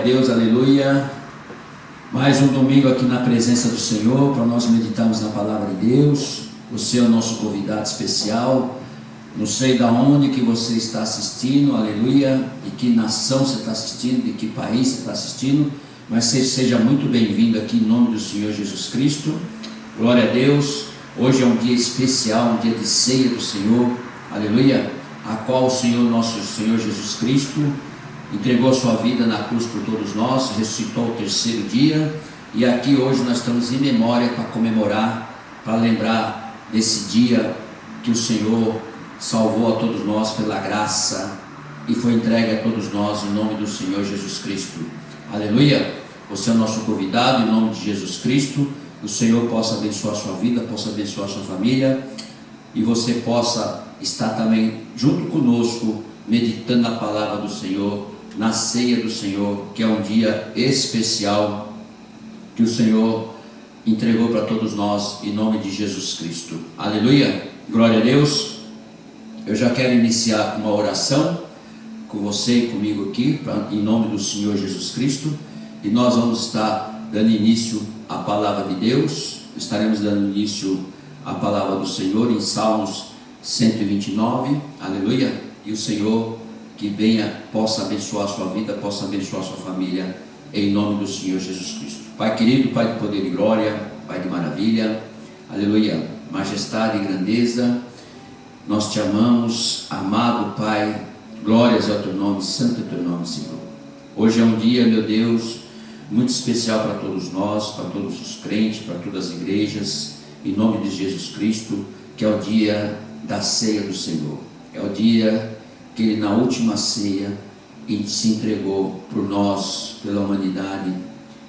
Deus, aleluia. Mais um domingo aqui na presença do Senhor, para nós meditarmos na palavra de Deus. Você é o nosso convidado especial. Não sei de onde que você está assistindo, aleluia, de que nação você está assistindo, de que país você está assistindo, mas seja muito bem-vindo aqui em nome do Senhor Jesus Cristo. Glória a Deus. Hoje é um dia especial, um dia de ceia do Senhor, aleluia, a qual o Senhor, nosso Senhor Jesus Cristo, entregou sua vida na cruz por todos nós, ressuscitou ao terceiro dia, e aqui hoje nós estamos em memória para comemorar, para lembrar desse dia que o Senhor salvou a todos nós pela graça e foi entregue a todos nós em nome do Senhor Jesus Cristo. Aleluia. Você é o nosso convidado em nome de Jesus Cristo. O Senhor possa abençoar a sua vida, possa abençoar a sua família, e você possa estar também junto conosco meditando na palavra do Senhor, na ceia do Senhor, que é um dia especial que o Senhor entregou para todos nós em nome de Jesus Cristo. Aleluia. Glória a Deus. Eu já quero iniciar com uma oração com você e comigo aqui, em nome do Senhor Jesus Cristo, e nós vamos estar dando início à palavra de Deus. Estaremos dando início à palavra do Senhor em Salmos 129, aleluia, e o Senhor que venha, possa abençoar a sua vida, possa abençoar a sua família, em nome do Senhor Jesus Cristo. Pai querido, Pai de poder e glória, Pai de maravilha, aleluia, majestade e grandeza, nós te amamos, amado Pai, glórias ao teu nome, santo é o teu nome, Senhor. Hoje é um dia, meu Deus, muito especial para todos nós, para todos os crentes, para todas as igrejas, em nome de Jesus Cristo, que é o dia da ceia do Senhor, é o dia que Ele na última ceia se entregou por nós, pela humanidade,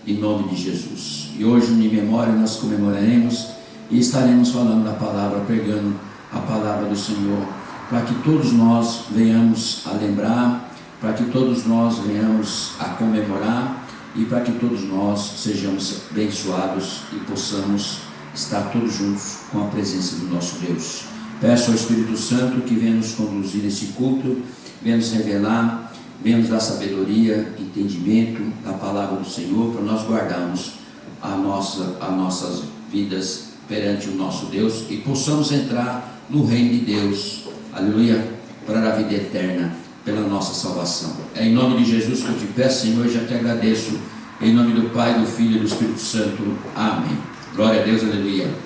em nome de Jesus. E hoje, em memória, nós comemoraremos e estaremos falando da palavra, pregando a palavra do Senhor, para que todos nós venhamos a lembrar, para que todos nós venhamos a comemorar e para que todos nós sejamos abençoados e possamos estar todos juntos com a presença do nosso Deus. Peço ao Espírito Santo que venha nos conduzir nesse culto, venha nos revelar, venha nos dar sabedoria, entendimento da palavra do Senhor, para nós guardarmos as nossas vidas perante o nosso Deus e possamos entrar no reino de Deus, aleluia, para a vida eterna, pela nossa salvação. É em nome de Jesus que eu te peço, Senhor, e já te agradeço, em nome do Pai, do Filho e do Espírito Santo. Amém. Glória a Deus, aleluia.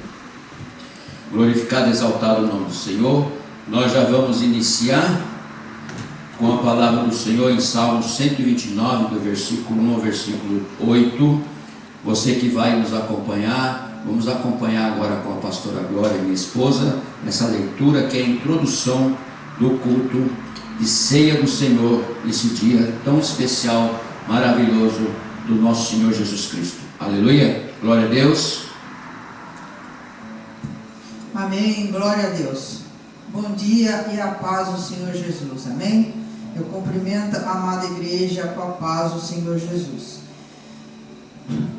Glorificado e exaltado o nome do Senhor. Nós já vamos iniciar com a palavra do Senhor em Salmo 129, do versículo 1 ao versículo 8. Você que vai nos acompanhar, vamos acompanhar agora com a pastora Glória, minha esposa, nessa leitura que é a introdução do culto de ceia do Senhor, nesse dia tão especial, maravilhoso do nosso Senhor Jesus Cristo. Aleluia, glória a Deus. Amém, glória a Deus. Bom dia e a paz do Senhor Jesus, amém? Eu cumprimento a amada igreja com a paz do Senhor Jesus.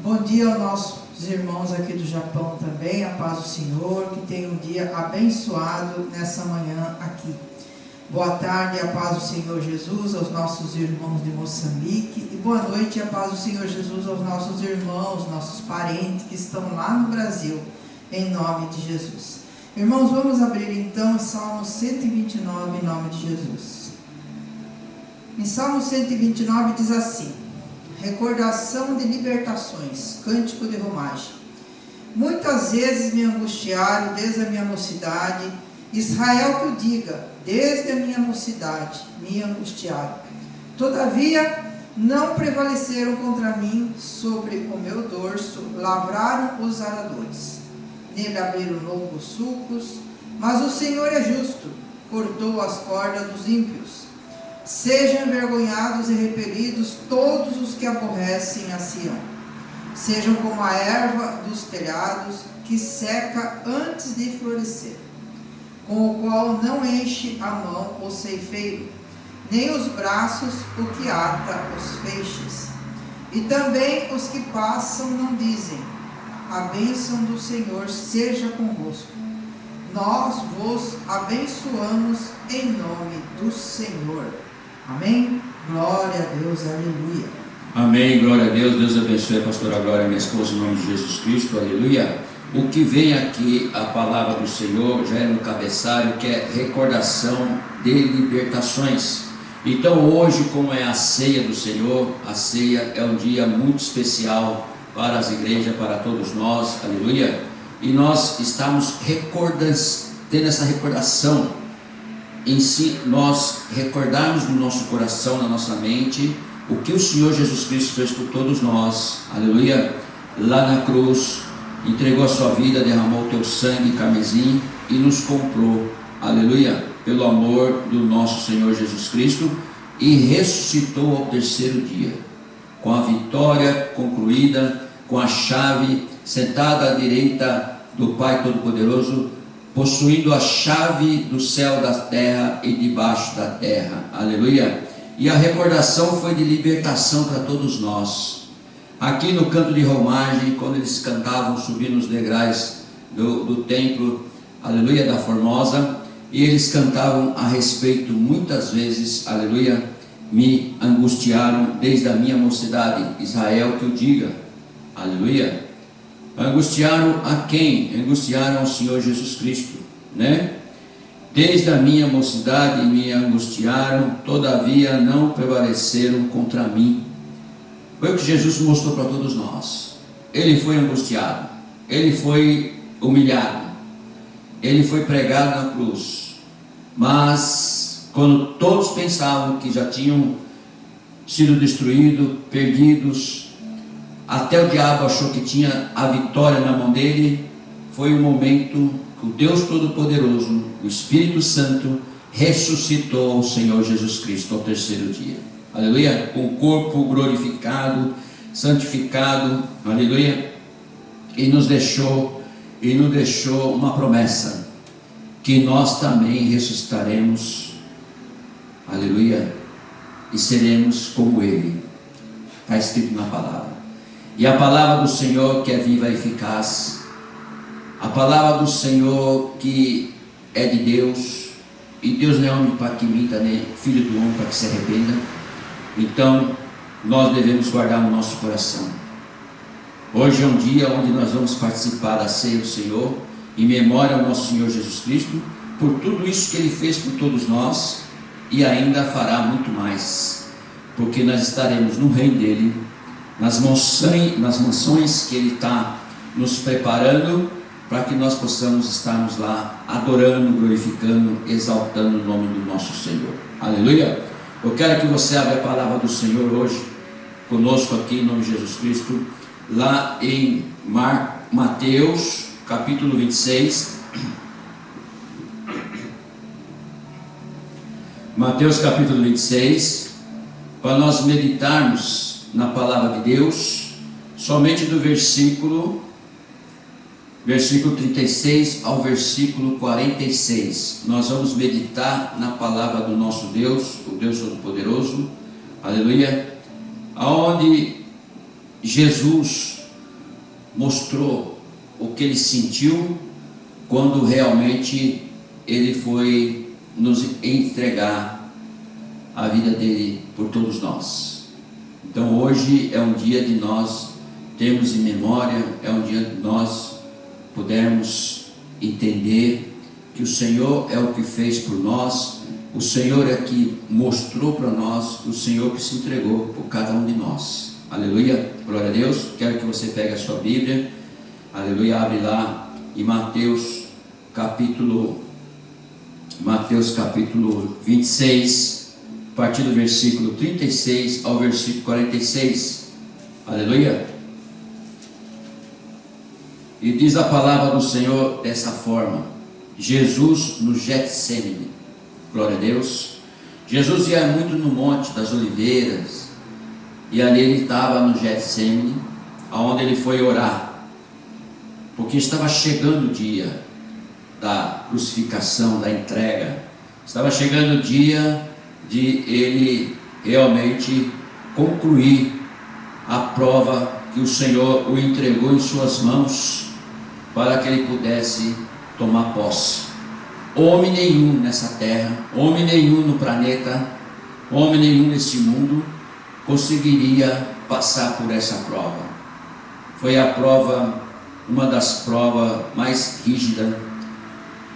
Bom dia aos nossos irmãos aqui do Japão também, a paz do Senhor, que tenham um dia abençoado nessa manhã aqui. Boa tarde, a paz do Senhor Jesus aos nossos irmãos de Moçambique, e boa noite, a paz do Senhor Jesus aos nossos irmãos, nossos parentes que estão lá no Brasil, em nome de Jesus. Irmãos, vamos abrir então Salmo 129 em nome de Jesus. Em Salmo 129 diz assim: recordação de libertações, cântico de romagem. Muitas vezes me angustiaram desde a minha mocidade, Israel que o diga, desde a minha mocidade me angustiaram. Todavia não prevaleceram contra mim, sobre o meu dorso lavraram os aradores. Nele abriram longos sulcos, mas o Senhor é justo, cortou as cordas dos ímpios. Sejam envergonhados e repelidos todos os que aborrecem a Sião. Sejam como a erva dos telhados, que seca antes de florescer, com o qual não enche a mão o ceifeiro, nem os braços o que ata os feixes. E também os que passam não dizem: a bênção do Senhor seja convosco. Nós vos abençoamos em nome do Senhor. Amém? Glória a Deus, aleluia. Amém, glória a Deus. Deus abençoe a pastora Glória, minha esposa, em nome de Jesus Cristo, aleluia. O que vem aqui, a palavra do Senhor, já é no cabeçalho, que é recordação de libertações. Então hoje, como é a ceia do Senhor, a ceia é um dia muito especial para as igrejas, para todos nós, aleluia. E nós estamos tendo essa recordação em si, nós recordarmos no nosso coração, na nossa mente, o que o Senhor Jesus Cristo fez por todos nós, aleluia, lá na cruz, entregou a sua vida, derramou o teu sangue carmesim e nos comprou, aleluia, pelo amor do nosso Senhor Jesus Cristo, e ressuscitou ao terceiro dia, com a vitória concluída, com a chave, sentada à direita do Pai Todo-Poderoso, possuindo a chave do céu, da terra e debaixo da terra, aleluia. E a recordação foi de libertação para todos nós. Aqui no canto de romagem, quando eles cantavam, subindo os degraus do templo, aleluia, da Formosa, e eles cantavam a respeito, muitas vezes, aleluia, me angustiaram desde a minha mocidade, Israel que o diga, aleluia. Angustiaram a quem? Angustiaram ao Senhor Jesus Cristo, né? Desde a minha mocidade me angustiaram, todavia não prevaleceram contra mim. Foi o que Jesus mostrou para todos nós. Ele foi angustiado, ele foi humilhado, ele foi pregado na cruz. Mas quando todos pensavam que já tinham sido destruídos, perdidos, até o diabo achou que tinha a vitória na mão dele, foi o momento que o Deus Todo-Poderoso, o Espírito Santo, ressuscitou o Senhor Jesus Cristo ao terceiro dia, aleluia, com o corpo glorificado, santificado, aleluia, e nos deixou uma promessa, que nós também ressuscitaremos, aleluia, e seremos como Ele, está escrito na palavra. E a palavra do Senhor que é viva e eficaz, a palavra do Senhor que é de Deus, e Deus não é homem para que minta, nem filho do homem para que se arrependa. Então nós devemos guardar no nosso coração. Hoje é um dia onde nós vamos participar da ceia do Senhor, em memória ao nosso Senhor Jesus Cristo, por tudo isso que Ele fez por todos nós, e ainda fará muito mais, porque nós estaremos no reino dEle, nas mansões que Ele está nos preparando, para que nós possamos estarmos lá, adorando, glorificando, exaltando o nome do nosso Senhor, aleluia. Eu quero que você abra a palavra do Senhor hoje, conosco aqui, em nome de Jesus Cristo, lá em Mateus, capítulo 26, Mateus capítulo 26, para nós meditarmos na palavra de Deus, somente do versículo 36 ao versículo 46, nós vamos meditar na palavra do nosso Deus, o Deus Todo-Poderoso, aleluia, aonde Jesus mostrou o que Ele sentiu, quando realmente Ele foi nos entregar a vida dele por todos nós. Então hoje é um dia de nós termos em memória, é um dia de nós pudermos entender que o Senhor é o que fez por nós, o Senhor é que mostrou para nós, o Senhor que se entregou por cada um de nós, aleluia, glória a Deus. Quero que você pegue a sua Bíblia, aleluia, abre lá em Mateus capítulo 26, a partir do versículo 36 ao versículo 46, aleluia. E diz a palavra do Senhor dessa forma: Jesus no Getsemane, glória a Deus. Jesus ia muito no Monte das Oliveiras, e ali ele estava no Getsemane, aonde ele foi orar, porque estava chegando o dia da crucificação, da entrega, estava chegando o dia de ele realmente concluir a prova que o Senhor o entregou em suas mãos, para que ele pudesse tomar posse. Homem nenhum nessa terra, homem nenhum no planeta, homem nenhum nesse mundo conseguiria passar por essa prova. Foi a prova, uma das provas mais rígidas,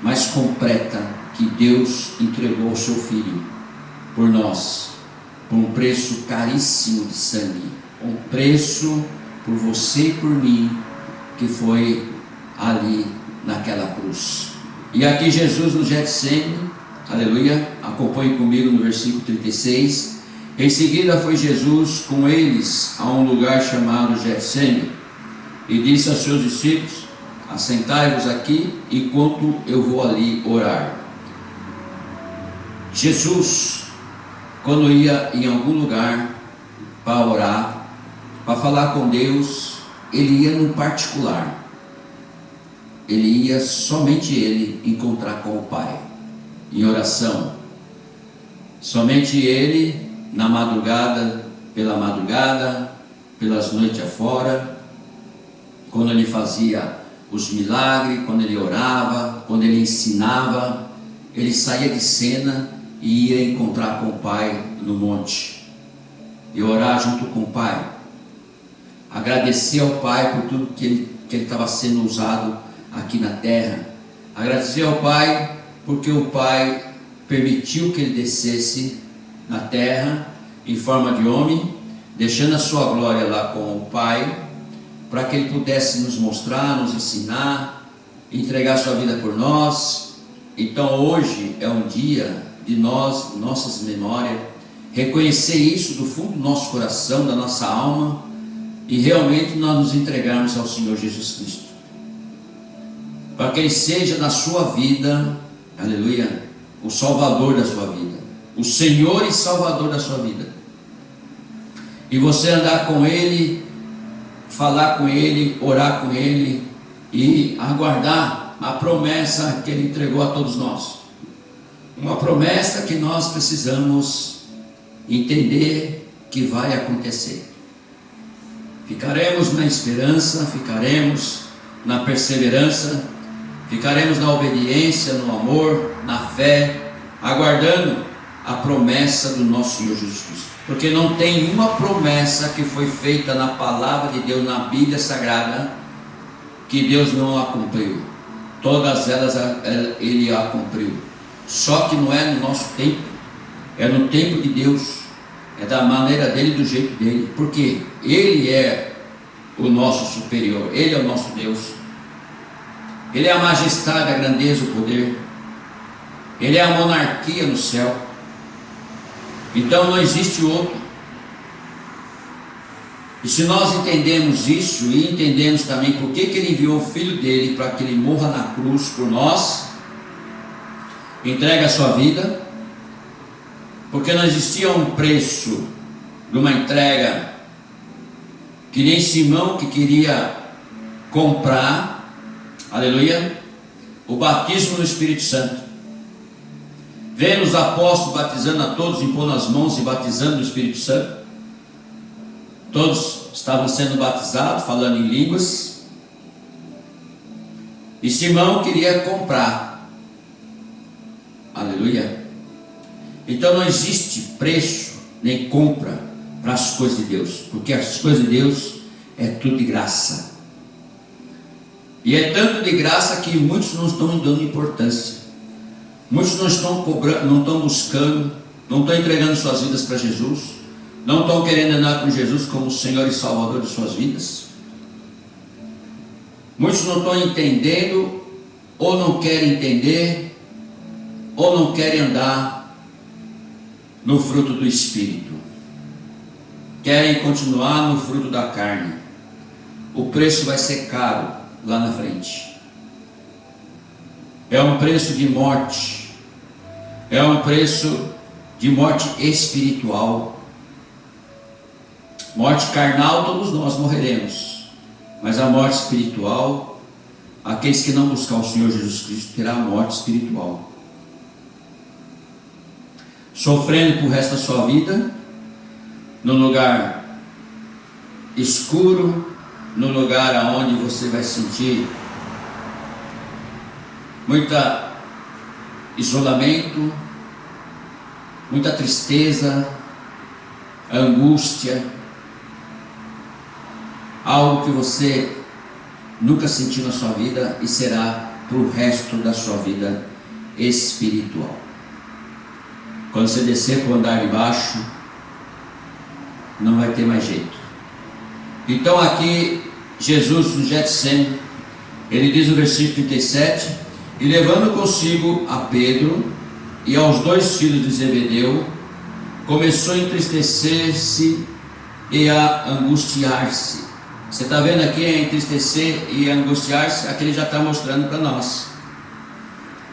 mais completa, que Deus entregou ao seu Filho por nós, por um preço caríssimo de sangue, um preço por você e por mim, que foi ali naquela cruz. E aqui Jesus no Getsemane, aleluia, acompanhe comigo no versículo 36. Em seguida foi Jesus com eles a um lugar chamado Getsemane e disse aos seus discípulos: assentai-vos aqui enquanto eu vou ali orar. Jesus, quando ia em algum lugar para orar, para falar com Deus, ele ia no particular. Ele ia, somente ele, encontrar com o Pai, em oração. Somente ele, na madrugada, pelas noites afora, quando ele fazia os milagres, quando ele orava, quando ele ensinava, ele saía de cena e ia encontrar com o Pai no monte, e orar junto com o Pai, agradecer ao Pai por tudo que ele estava sendo usado aqui na terra, agradecer ao Pai porque o Pai permitiu que ele descesse na terra em forma de homem, deixando a sua glória lá com o Pai, para que ele pudesse nos mostrar, nos ensinar, entregar sua vida por nós. Então hoje é um dia de nós, nossas memórias, reconhecer isso do fundo do nosso coração, da nossa alma, e realmente nós nos entregarmos ao Senhor Jesus Cristo, para que Ele seja na sua vida, aleluia, o Salvador da sua vida, o Senhor e Salvador da sua vida, e você andar com Ele, falar com Ele, orar com Ele, e aguardar a promessa que Ele entregou a todos nós, uma promessa que nós precisamos entender que vai acontecer. Ficaremos na esperança, ficaremos na perseverança, ficaremos na obediência, no amor, na fé, aguardando a promessa do nosso Senhor Jesus Cristo. Porque não tem uma promessa que foi feita na palavra de Deus, na Bíblia Sagrada, que Deus não a cumpriu. Todas elas Ele a cumpriu. Só que não é no nosso tempo, é no tempo de Deus, é da maneira dele, do jeito dele, porque Ele é o nosso superior, Ele é o nosso Deus, Ele é a majestade, a grandeza, o poder, Ele é a monarquia no céu. Então não existe outro. E se nós entendemos isso, e entendemos também por que Ele enviou o Filho dele, para que Ele morra na cruz por nós, entrega a sua vida, porque não existia um preço de uma entrega, que nem Simão, que queria comprar, aleluia, o batismo no Espírito Santo. Vendo os apóstolos batizando a todos, impondo as mãos e batizando no Espírito Santo. Todos estavam sendo batizados, falando em línguas. E Simão queria comprar. Aleluia. Então não existe preço nem compra para as coisas de Deus, porque as coisas de Deus é tudo de graça. E é tanto de graça que muitos não estão dando importância. Muitos não estão cobrando, não estão buscando, não estão entregando suas vidas para Jesus, não estão querendo andar com Jesus como Senhor e Salvador de suas vidas. Muitos não estão entendendo, ou não querem entender, ou não querem andar no fruto do Espírito, querem continuar no fruto da carne. O preço vai ser caro lá na frente. É um preço de morte, é um preço de morte espiritual. Morte carnal todos nós morreremos, mas a morte espiritual, aqueles que não buscar o Senhor Jesus Cristo terá a morte espiritual, sofrendo por resto da sua vida, no lugar escuro, no lugar aonde você vai sentir muita isolamento, muita tristeza, angústia, algo que você nunca sentiu na sua vida e será para o resto da sua vida espiritual. Quando você descer para o andar de baixo, não vai ter mais jeito. Então aqui, Jesus no Getsemane, ele diz no versículo 37, e levando consigo a Pedro e aos 2 filhos de Zebedeu, começou a entristecer-se e a angustiar-se. Você está vendo aqui a entristecer e angustiar-se? Aqui ele já está mostrando para nós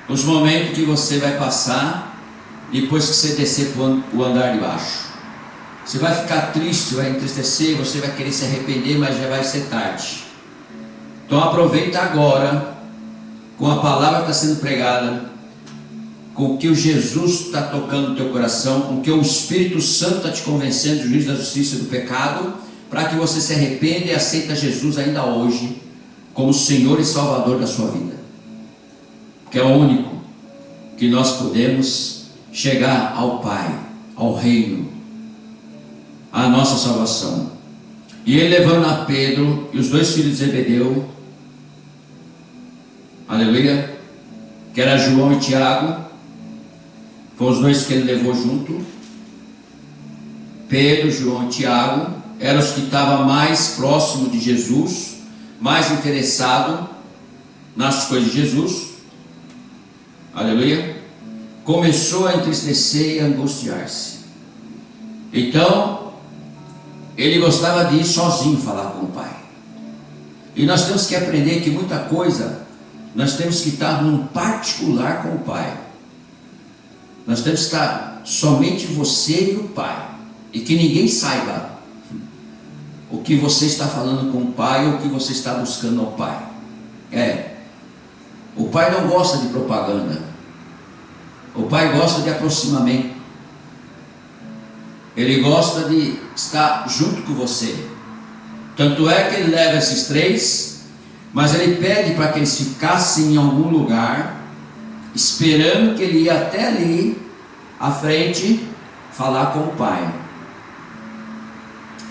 os momentos que você vai passar depois que você descer para o andar de baixo. Você vai ficar triste, vai entristecer, você vai querer se arrepender, mas já vai ser tarde. Então aproveita agora, com a palavra que está sendo pregada, com o que o Jesus está tocando no teu coração, com o que o Espírito Santo está te convencendo do juízo da justiça e do pecado, para que você se arrependa e aceita Jesus ainda hoje como Senhor e Salvador da sua vida, que é o único que nós podemos chegar ao Pai, ao reino, à nossa salvação. E ele levando a Pedro e os 2 filhos de Zebedeu, aleluia, que era João e Tiago, foram os 2 que ele levou junto. Pedro, João e Tiago eram os que estavam mais próximos de Jesus, mais interessados nas coisas de Jesus, aleluia. Começou a entristecer e a angustiar-se. Então ele gostava de ir sozinho falar com o Pai. E nós temos que aprender que muita coisa nós temos que estar num particular com o Pai. Nós temos que estar somente você e o Pai, e que ninguém saiba o que você está falando com o Pai ou o que você está buscando ao Pai. O Pai não gosta de propaganda. O Pai gosta de aproximamento. Ele gosta de estar junto com você. Tanto é que ele leva esses 3, mas ele pede para que eles ficassem em algum lugar, esperando que ele ia até ali à frente falar com o Pai.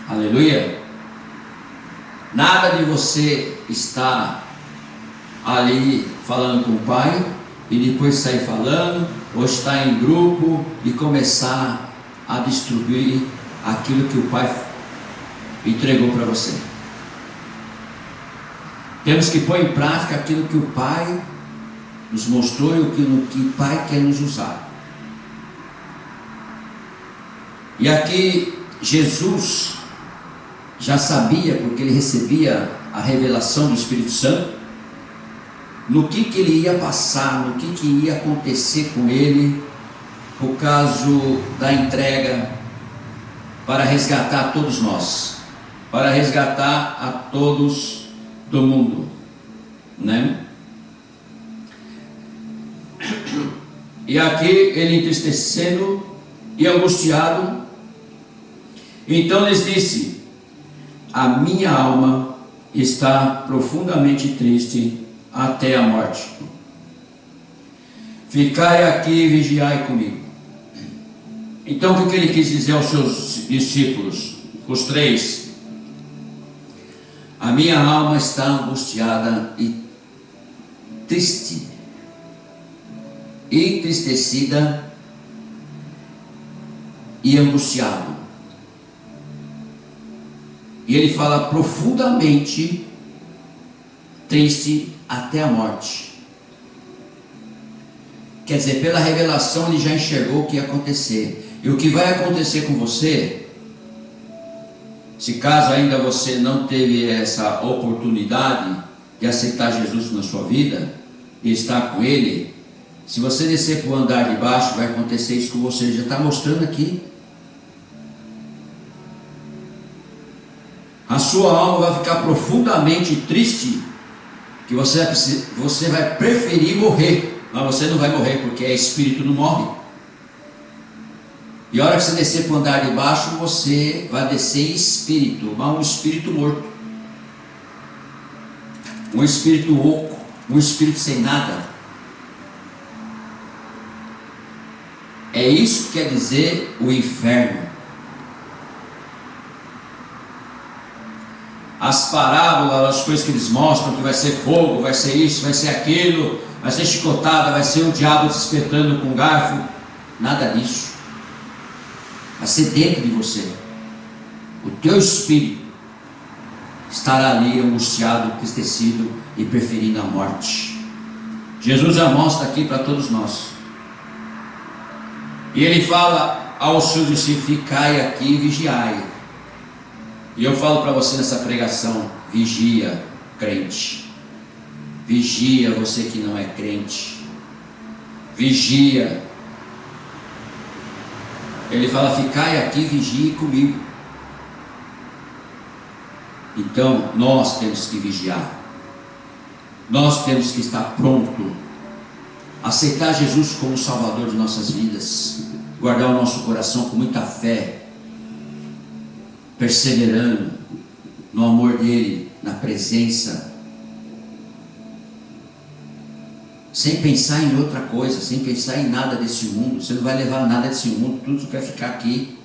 Aleluia. Nada de você estar ali falando com o Pai e depois sair falando, ou estar em grupo e começar a destruir aquilo que o Pai entregou para você. Temos que pôr em prática aquilo que o Pai nos mostrou e no que o Pai quer nos usar. E aqui Jesus já sabia, porque ele recebia a revelação do Espírito Santo, no que ele ia passar, no que ia acontecer com ele, por causa da entrega para resgatar todos nós, para resgatar a todos do mundo, né? E aqui ele entristecendo e angustiado, então lhes disse: a minha alma está profundamente triste até a morte. Ficai aqui e vigiai comigo. Então o que ele quis dizer aos seus discípulos, os 3? A minha alma está angustiada e triste, entristecida e angustiado. E ele fala profundamente triste até a morte. Quer dizer, pela revelação ele já enxergou o que ia acontecer. E o que vai acontecer com você, se caso ainda você não teve essa oportunidade de aceitar Jesus na sua vida e estar com Ele, se você descer para o andar de baixo, vai acontecer isso com você. Ele já está mostrando aqui. A sua alma vai ficar profundamente triste, que você vai preferir morrer. Mas você não vai morrer, porque espírito não morre. E a hora que você descer para o andar de baixo, você vai descer em espírito, mas um espírito morto, um espírito oco, um espírito sem nada. É isso que quer dizer o inferno. as parábolas, as coisas que eles mostram, que vai ser fogo, vai ser isso, vai ser aquilo, vai ser chicotada, vai ser o diabo te espetando com garfo. Nada disso. Vai ser dentro de você. O teu espírito estará ali angustiado, entristecido e preferindo a morte. Jesus já mostra aqui para todos nós. E ele fala aos seus discípulos: ficai aqui e vigiai. E eu falo para você nessa pregação: vigia, crente. Vigia, você que não é crente. Vigia. Ele fala: ficai aqui, vigie comigo. Então nós temos que vigiar. Nós temos que estar pronto, aceitar Jesus como Salvador de nossas vidas, guardar o nosso coração com muita fé, perseverando no amor dele, na presença, sem pensar em outra coisa, sem pensar em nada desse mundo. Você não vai levar nada desse mundo, tudo vai ficar aqui.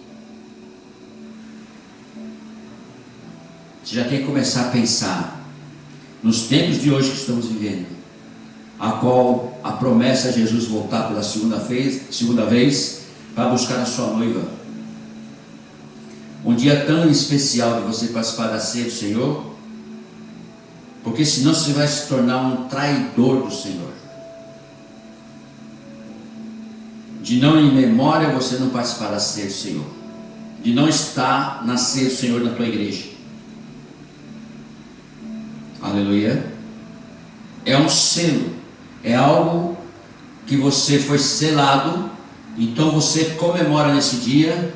Você já tem que começar a pensar nos tempos de hoje que estamos vivendo, a qual a promessa é Jesus voltar pela segunda vez para buscar a sua noiva. Um dia tão especial de você participar da ceia do Senhor, porque senão você vai se tornar um traidor do Senhor. De não em memória você não participar da ceia do Senhor, de não estar na ceia do Senhor na tua igreja. Aleluia. É um selo, é algo que você foi selado. Então você comemora nesse dia,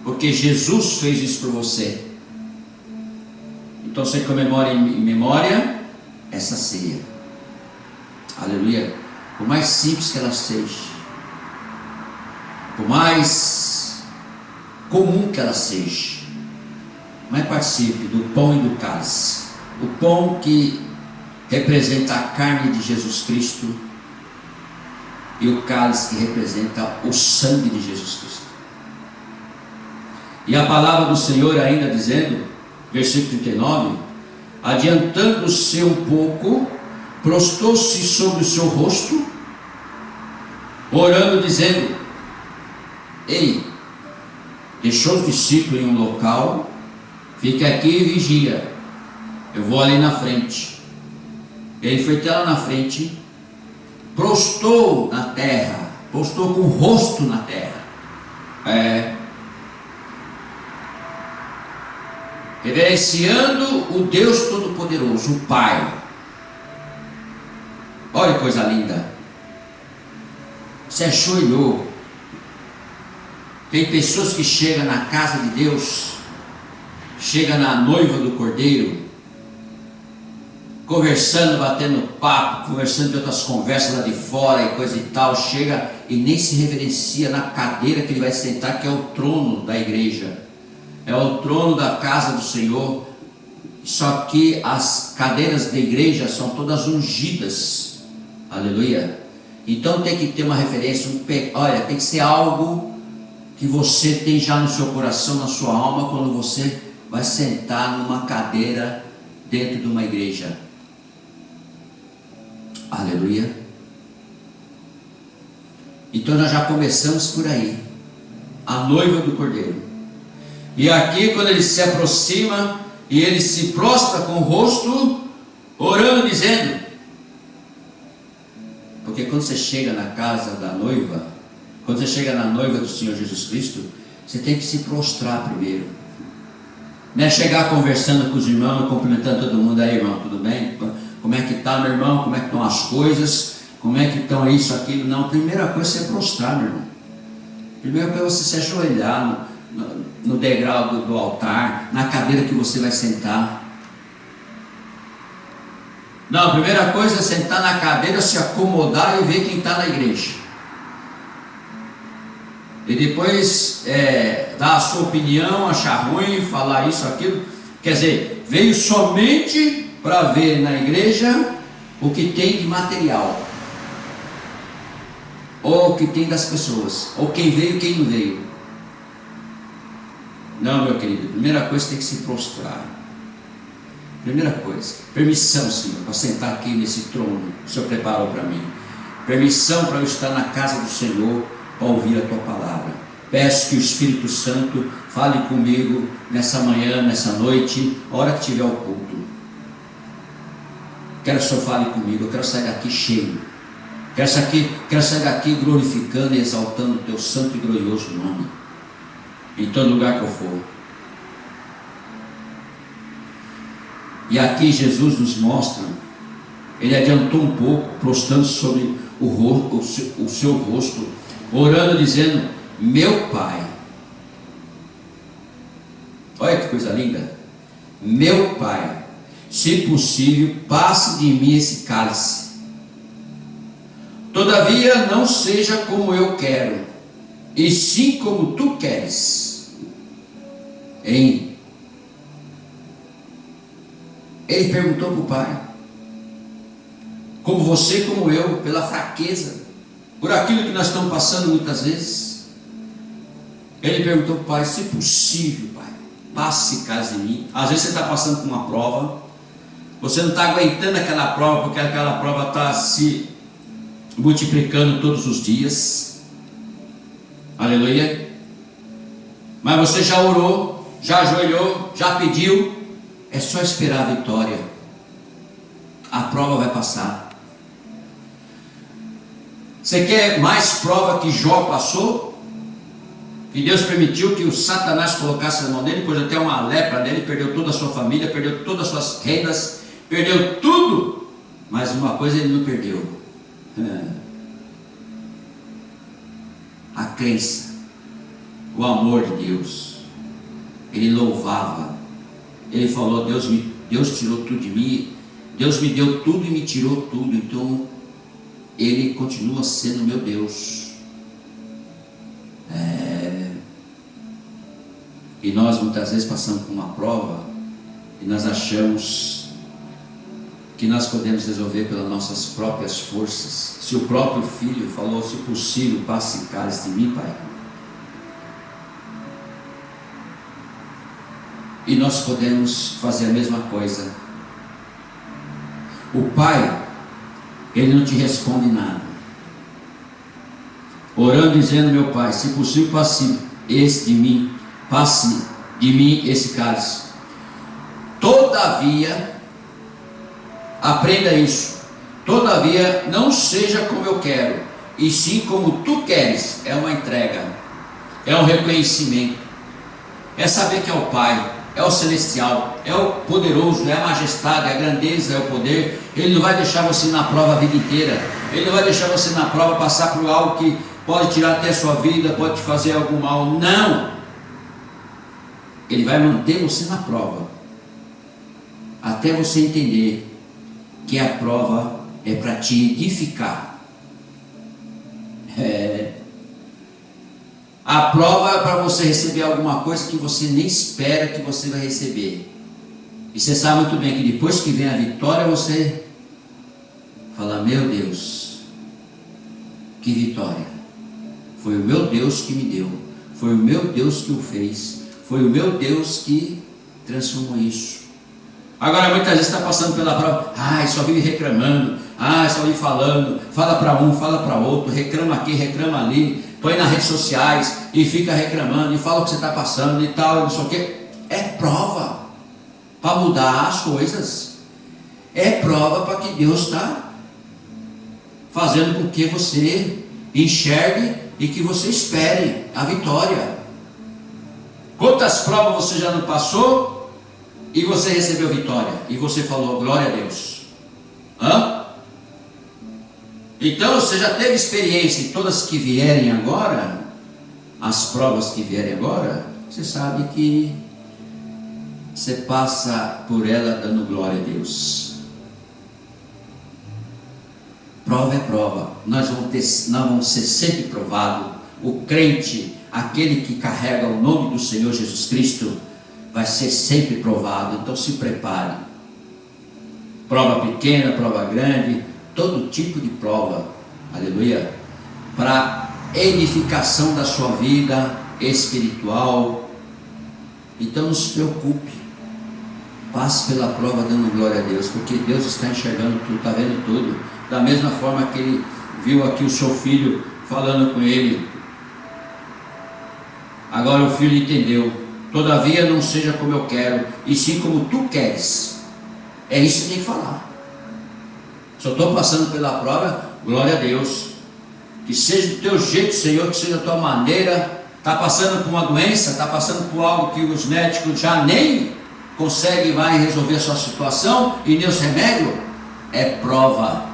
porque Jesus fez isso por você. Então você comemora em memória essa ceia. Aleluia. Por mais simples que ela seja, por mais comum que ela seja, mas participe do pão e do cálice. O pão que representa a carne de Jesus Cristo, e o cálice que representa o sangue de Jesus Cristo. E a palavra do Senhor ainda dizendo, versículo 39, adiantando-se um pouco, prostou-se sobre o seu rosto, orando, dizendo: ei, deixou os discípulos em um local, fica aqui e vigia, eu vou ali na frente. Ele foi até lá na frente, prostou na terra, prostou com o rosto na terra, reverenciando o Deus Todo-Poderoso, o Pai. Olha que coisa linda. Se ajoelhou. Tem pessoas que chegam na casa de Deus, chegam na noiva do Cordeiro, conversando, batendo papo, conversando de outras conversas lá de fora e coisa e tal, chega e nem se reverencia na cadeira que ele vai sentar, que é o trono da igreja, é o trono da casa do Senhor. Só que as cadeiras da igreja são todas ungidas, aleluia. Então tem que ter uma referência, olha, tem que ser algo que você tem já no seu coração, na sua alma, quando você vai sentar numa cadeira dentro de uma igreja. Aleluia. Então nós já começamos por aí, a noiva do Cordeiro. E aqui quando ele se aproxima e ele se prostra com o rosto, orando, dizendo, porque quando você chega na casa da noiva, quando você chega na noiva do Senhor Jesus Cristo, você tem que se prostrar primeiro. Não é chegar conversando com os irmãos, cumprimentando todo mundo. Aí, irmão, tudo bem? Como é que está, meu irmão? Como é que estão as coisas? Como é que estão isso, aquilo? Não, primeira coisa é você prostrar, meu irmão. Primeira coisa é você se ajoelhar no degrau do altar, na cadeira que você vai sentar. Não, a primeira coisa é sentar na cadeira, se acomodar e ver quem está na igreja. E depois dar a sua opinião, achar ruim, falar isso, aquilo. Quer dizer, veio somente para ver na igreja o que tem de material, ou o que tem das pessoas, ou quem veio e quem não veio. Não, meu querido, a primeira coisa tem que se prostrar. Primeira coisa, permissão, Senhor, para sentar aqui nesse trono que o Senhor preparou para mim. Permissão para eu estar na casa do Senhor para ouvir a tua palavra. Peço que o Espírito Santo fale comigo nessa manhã, nessa noite, a hora que tiver o culto. Quero que o Senhor fale comigo, eu quero sair daqui cheio. Quero sair daqui glorificando e exaltando o teu santo e glorioso nome, em todo lugar que eu for. E aqui Jesus nos mostra, ele adiantou um pouco, prostrando sobre o seu rosto, orando, dizendo: meu Pai. Olha que coisa linda. Meu Pai, se possível, passe de mim esse cálice. Todavia não seja como eu quero, e sim como tu queres. Hein? Ele perguntou para o Pai, como você, como eu, pela fraqueza, por aquilo que nós estamos passando muitas vezes. Ele perguntou para o Pai: se possível, Pai, passe esse cálice em mim. Às vezes você está passando por uma prova, você não está aguentando aquela prova, porque aquela prova está se multiplicando todos os dias. Aleluia. Mas você já orou, já ajoelhou, já pediu. É só esperar a vitória. A prova vai passar. Você quer mais prova que Jó passou? Que Deus permitiu que o Satanás colocasse na mão dele, pôs até uma lepra nele, perdeu toda a sua família, perdeu todas as suas rendas, perdeu tudo. Mas uma coisa ele não perdeu: a crença, o amor de Deus. Ele louvava. Ele falou: Deus tirou tudo de mim, Deus me deu tudo e me tirou tudo, então Ele continua sendo meu Deus. E nós muitas vezes passamos por uma prova e nós achamos que nós podemos resolver pelas nossas próprias forças. Se o próprio Filho falou: se possível, passe cálice de mim, Pai. E nós podemos fazer a mesma coisa. O Pai, Ele não te responde nada. Orando, dizendo: meu Pai, se possível, passe de mim esse cálice. Todavia, aprenda isso. Todavia, não seja como eu quero, e sim como tu queres. É uma entrega, é um reconhecimento, é saber que é o Pai, é o celestial, é o poderoso, é a majestade, é a grandeza, é o poder. Ele não vai deixar você na prova a vida inteira. Ele não vai deixar você na prova passar por algo que pode tirar até a sua vida, pode te fazer algum mal. Não! Ele vai manter você na prova, até você entender que a prova é para te edificar. A prova é para você receber alguma coisa que você nem espera que você vai receber. E você sabe muito bem que depois que vem a vitória, você fala: meu Deus, que vitória! Foi o meu Deus que me deu, foi o meu Deus que o fez, foi o meu Deus que transformou isso. Agora muitas vezes está passando pela prova, só vive reclamando, só vive falando, fala para um, fala para outro, reclama aqui, reclama ali, põe nas redes sociais e fica reclamando e fala o que você está passando e tal, não sei o que. É prova para mudar as coisas, é prova para que Deus está fazendo com que você enxergue e que você espere a vitória. Quantas provas você já não passou e você recebeu vitória e você falou: glória a Deus? Então você já teve experiência, e todas que vierem agora, as provas que vierem agora, você sabe que você passa por ela dando glória a Deus. Prova é prova. Nós vamos ser sempre provados. O crente, aquele que carrega o nome do Senhor Jesus Cristo, vai ser sempre provado. Então se prepare. Prova pequena, prova grande, todo tipo de prova, aleluia, para edificação da sua vida espiritual. Então não se preocupe. Passe pela prova dando glória a Deus, porque Deus está enxergando tudo, está vendo tudo. Da mesma forma que Ele viu aqui o seu filho falando com ele. Agora o filho entendeu. Todavia não seja como eu quero, e sim como tu queres. É isso que tem que falar. Se eu estou passando pela prova, glória a Deus. Que seja do teu jeito, Senhor, que seja da tua maneira. Está passando por uma doença, está passando por algo que os médicos já nem conseguem mais resolver a sua situação, e nem os remédios, é prova.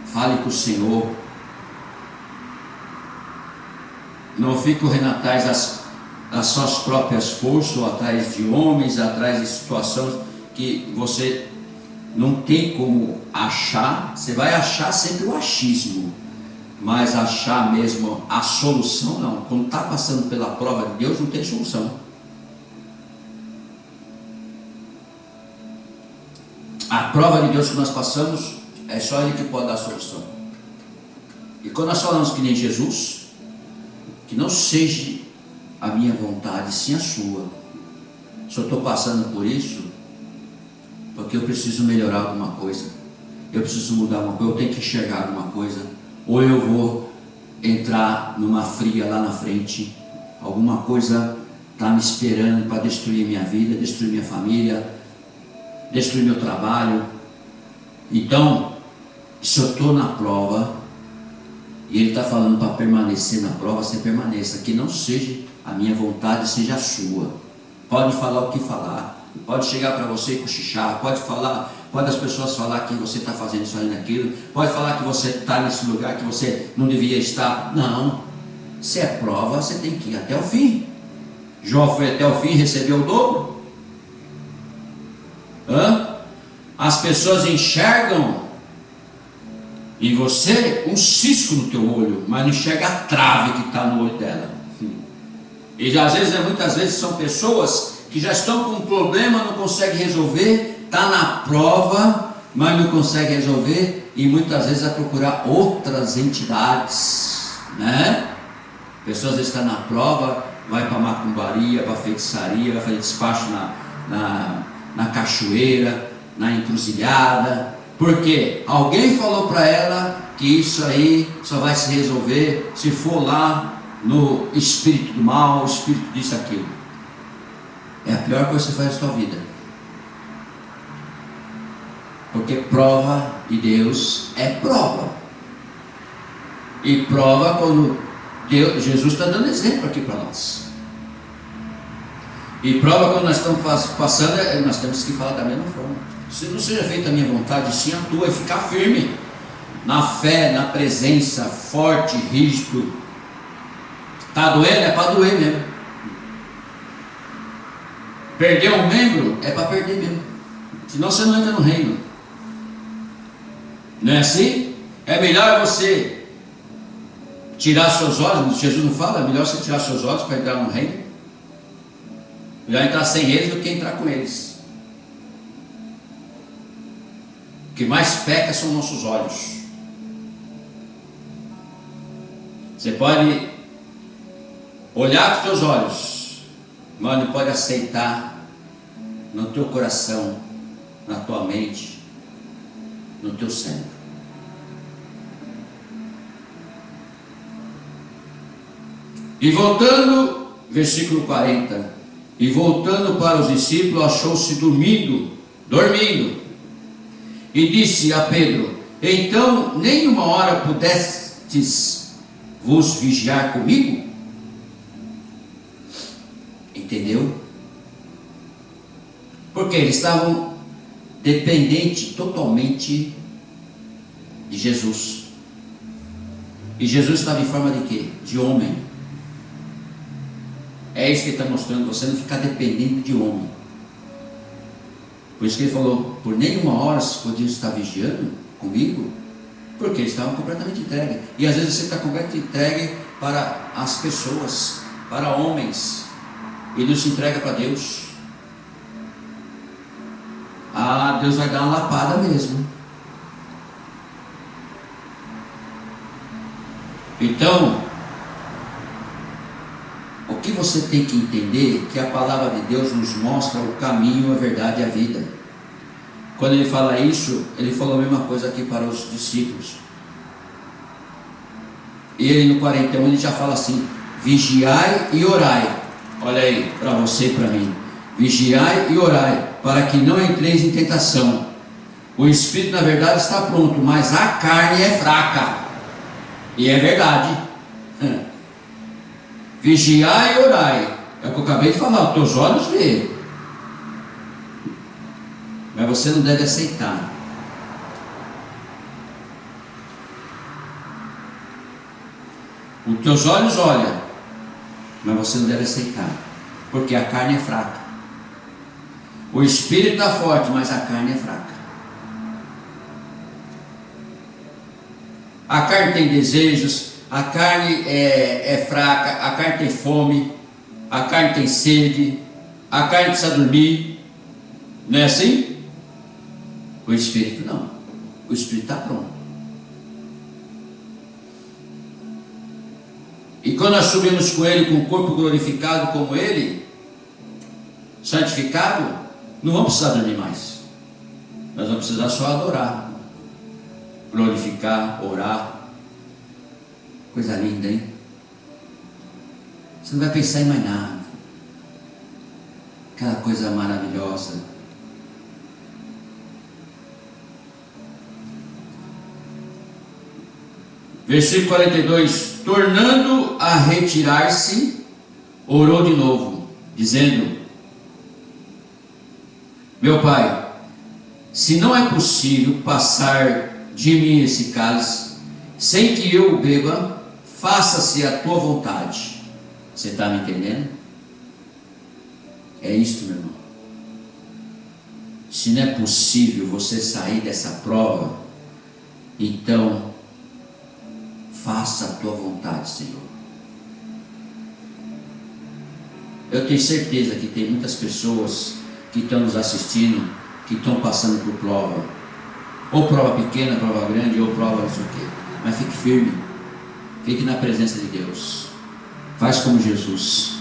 Fale com o Senhor. Não fique correndo atrás das suas próprias forças, ou atrás de homens, atrás de situações que você não tem como achar. Você vai achar sempre o achismo, mas achar mesmo a solução, não. Quando está passando pela prova de Deus, não tem solução. A prova de Deus que nós passamos, é só Ele que pode dar a solução. E quando nós falamos que nem Jesus, que não seja a minha vontade, sim a sua. Se eu estou passando por isso, porque eu preciso melhorar alguma coisa, eu preciso mudar alguma coisa, eu tenho que enxergar alguma coisa, ou eu vou entrar numa fria lá na frente, alguma coisa está me esperando para destruir minha vida, destruir minha família, destruir meu trabalho. Então, se eu estou na prova, e Ele está falando para permanecer na prova, você permaneça, que não seja a minha vontade, seja a sua. Pode falar o que falar, pode chegar para você e cochichar, pode as pessoas falar que você está fazendo isso aí naquilo, pode falar que você está nesse lugar que você não devia estar. Não, se é prova, você tem que ir até o fim. Jó foi até o fim e recebeu o dobro. As pessoas enxergam em você um cisco no teu olho, mas não enxerga a trave que está no olho dela. E às vezes, muitas vezes são pessoas que já estão com um problema, não conseguem resolver, está na prova, mas não consegue resolver, e muitas vezes vai procurar outras entidades, né? Pessoas às vezes estão na prova, vai para macumbaria, para feitiçaria, vai fazer despacho na cachoeira, na encruzilhada. Porque alguém falou para ela que isso aí só vai se resolver se for lá no espírito do mal, o espírito disso, aquilo. É a pior coisa que você faz na sua vida. Porque prova de Deus é prova. E prova quando Jesus está dando exemplo aqui para nós. E prova quando nós estamos passando, nós temos que falar da mesma forma. Se não seja feita a minha vontade, sim a tua, e ficar firme na fé, na presença, forte, rígido. Está doendo? É para doer mesmo. Perder um membro é para perder mesmo, senão você não entra no reino. Não é assim? É melhor você tirar seus olhos. Jesus não fala, é melhor você tirar seus olhos para entrar no reino. Melhor entrar sem eles do que entrar com eles. O que mais peca são nossos olhos. Você pode olhar com os teus olhos, mas não pode aceitar no teu coração, na tua mente, no teu cérebro. E voltando, versículo 40, e voltando para os discípulos, achou-se dormindo, e disse a Pedro: então nem uma hora pudestes vos vigiar comigo? Entendeu? Porque eles estavam dependentes totalmente de Jesus. E Jesus estava em forma de quê? De homem. É isso que ele está mostrando, você não ficar dependendo de homem. Por isso que ele falou: por nenhuma hora se podiam estar vigiando comigo, porque eles estavam completamente entregues. E às vezes você está completamente entregue para as pessoas, para homens, e não se entrega para Deus. Deus vai dar uma lapada mesmo. Então, o que você tem que entender que a palavra de Deus nos mostra o caminho, a verdade e a vida. Quando ele fala isso, ele falou a mesma coisa aqui para os discípulos. E ele no 41 ele já fala assim: vigiai e orai. Olha aí, para você e para mim. Vigiai e orai, para que não entreis em tentação. O espírito na verdade está pronto, mas a carne é fraca. E é verdade. Vigiai e orai. É o que eu acabei de falar, os teus olhos veem, mas você não deve aceitar. Os teus olhos olham, mas você não deve aceitar, porque a carne é fraca. O espírito está forte, mas a carne é fraca. A carne tem desejos, a carne é fraca, a carne tem fome, a carne tem sede, a carne precisa dormir. Não é assim? O espírito não. O espírito está pronto. E quando nós subimos com ele, com o corpo glorificado como ele, santificado, não vamos precisar dormir mais. Nós vamos precisar só adorar, glorificar, orar. Coisa linda, hein? Você não vai pensar em mais nada. Aquela coisa maravilhosa. Versículo 42: tornando a retirar-se, orou de novo, dizendo: meu Pai, se não é possível passar de mim esse cálice, sem que eu o beba, faça-se a tua vontade. Você está me entendendo? É isto, meu irmão. Se não é possível você sair dessa prova, então faça a tua vontade, Senhor. Eu tenho certeza que tem muitas pessoas que estão nos assistindo, que estão passando por prova, ou prova pequena, prova grande, ou prova não sei o quê. Mas fique firme, fique na presença de Deus, faz como Jesus.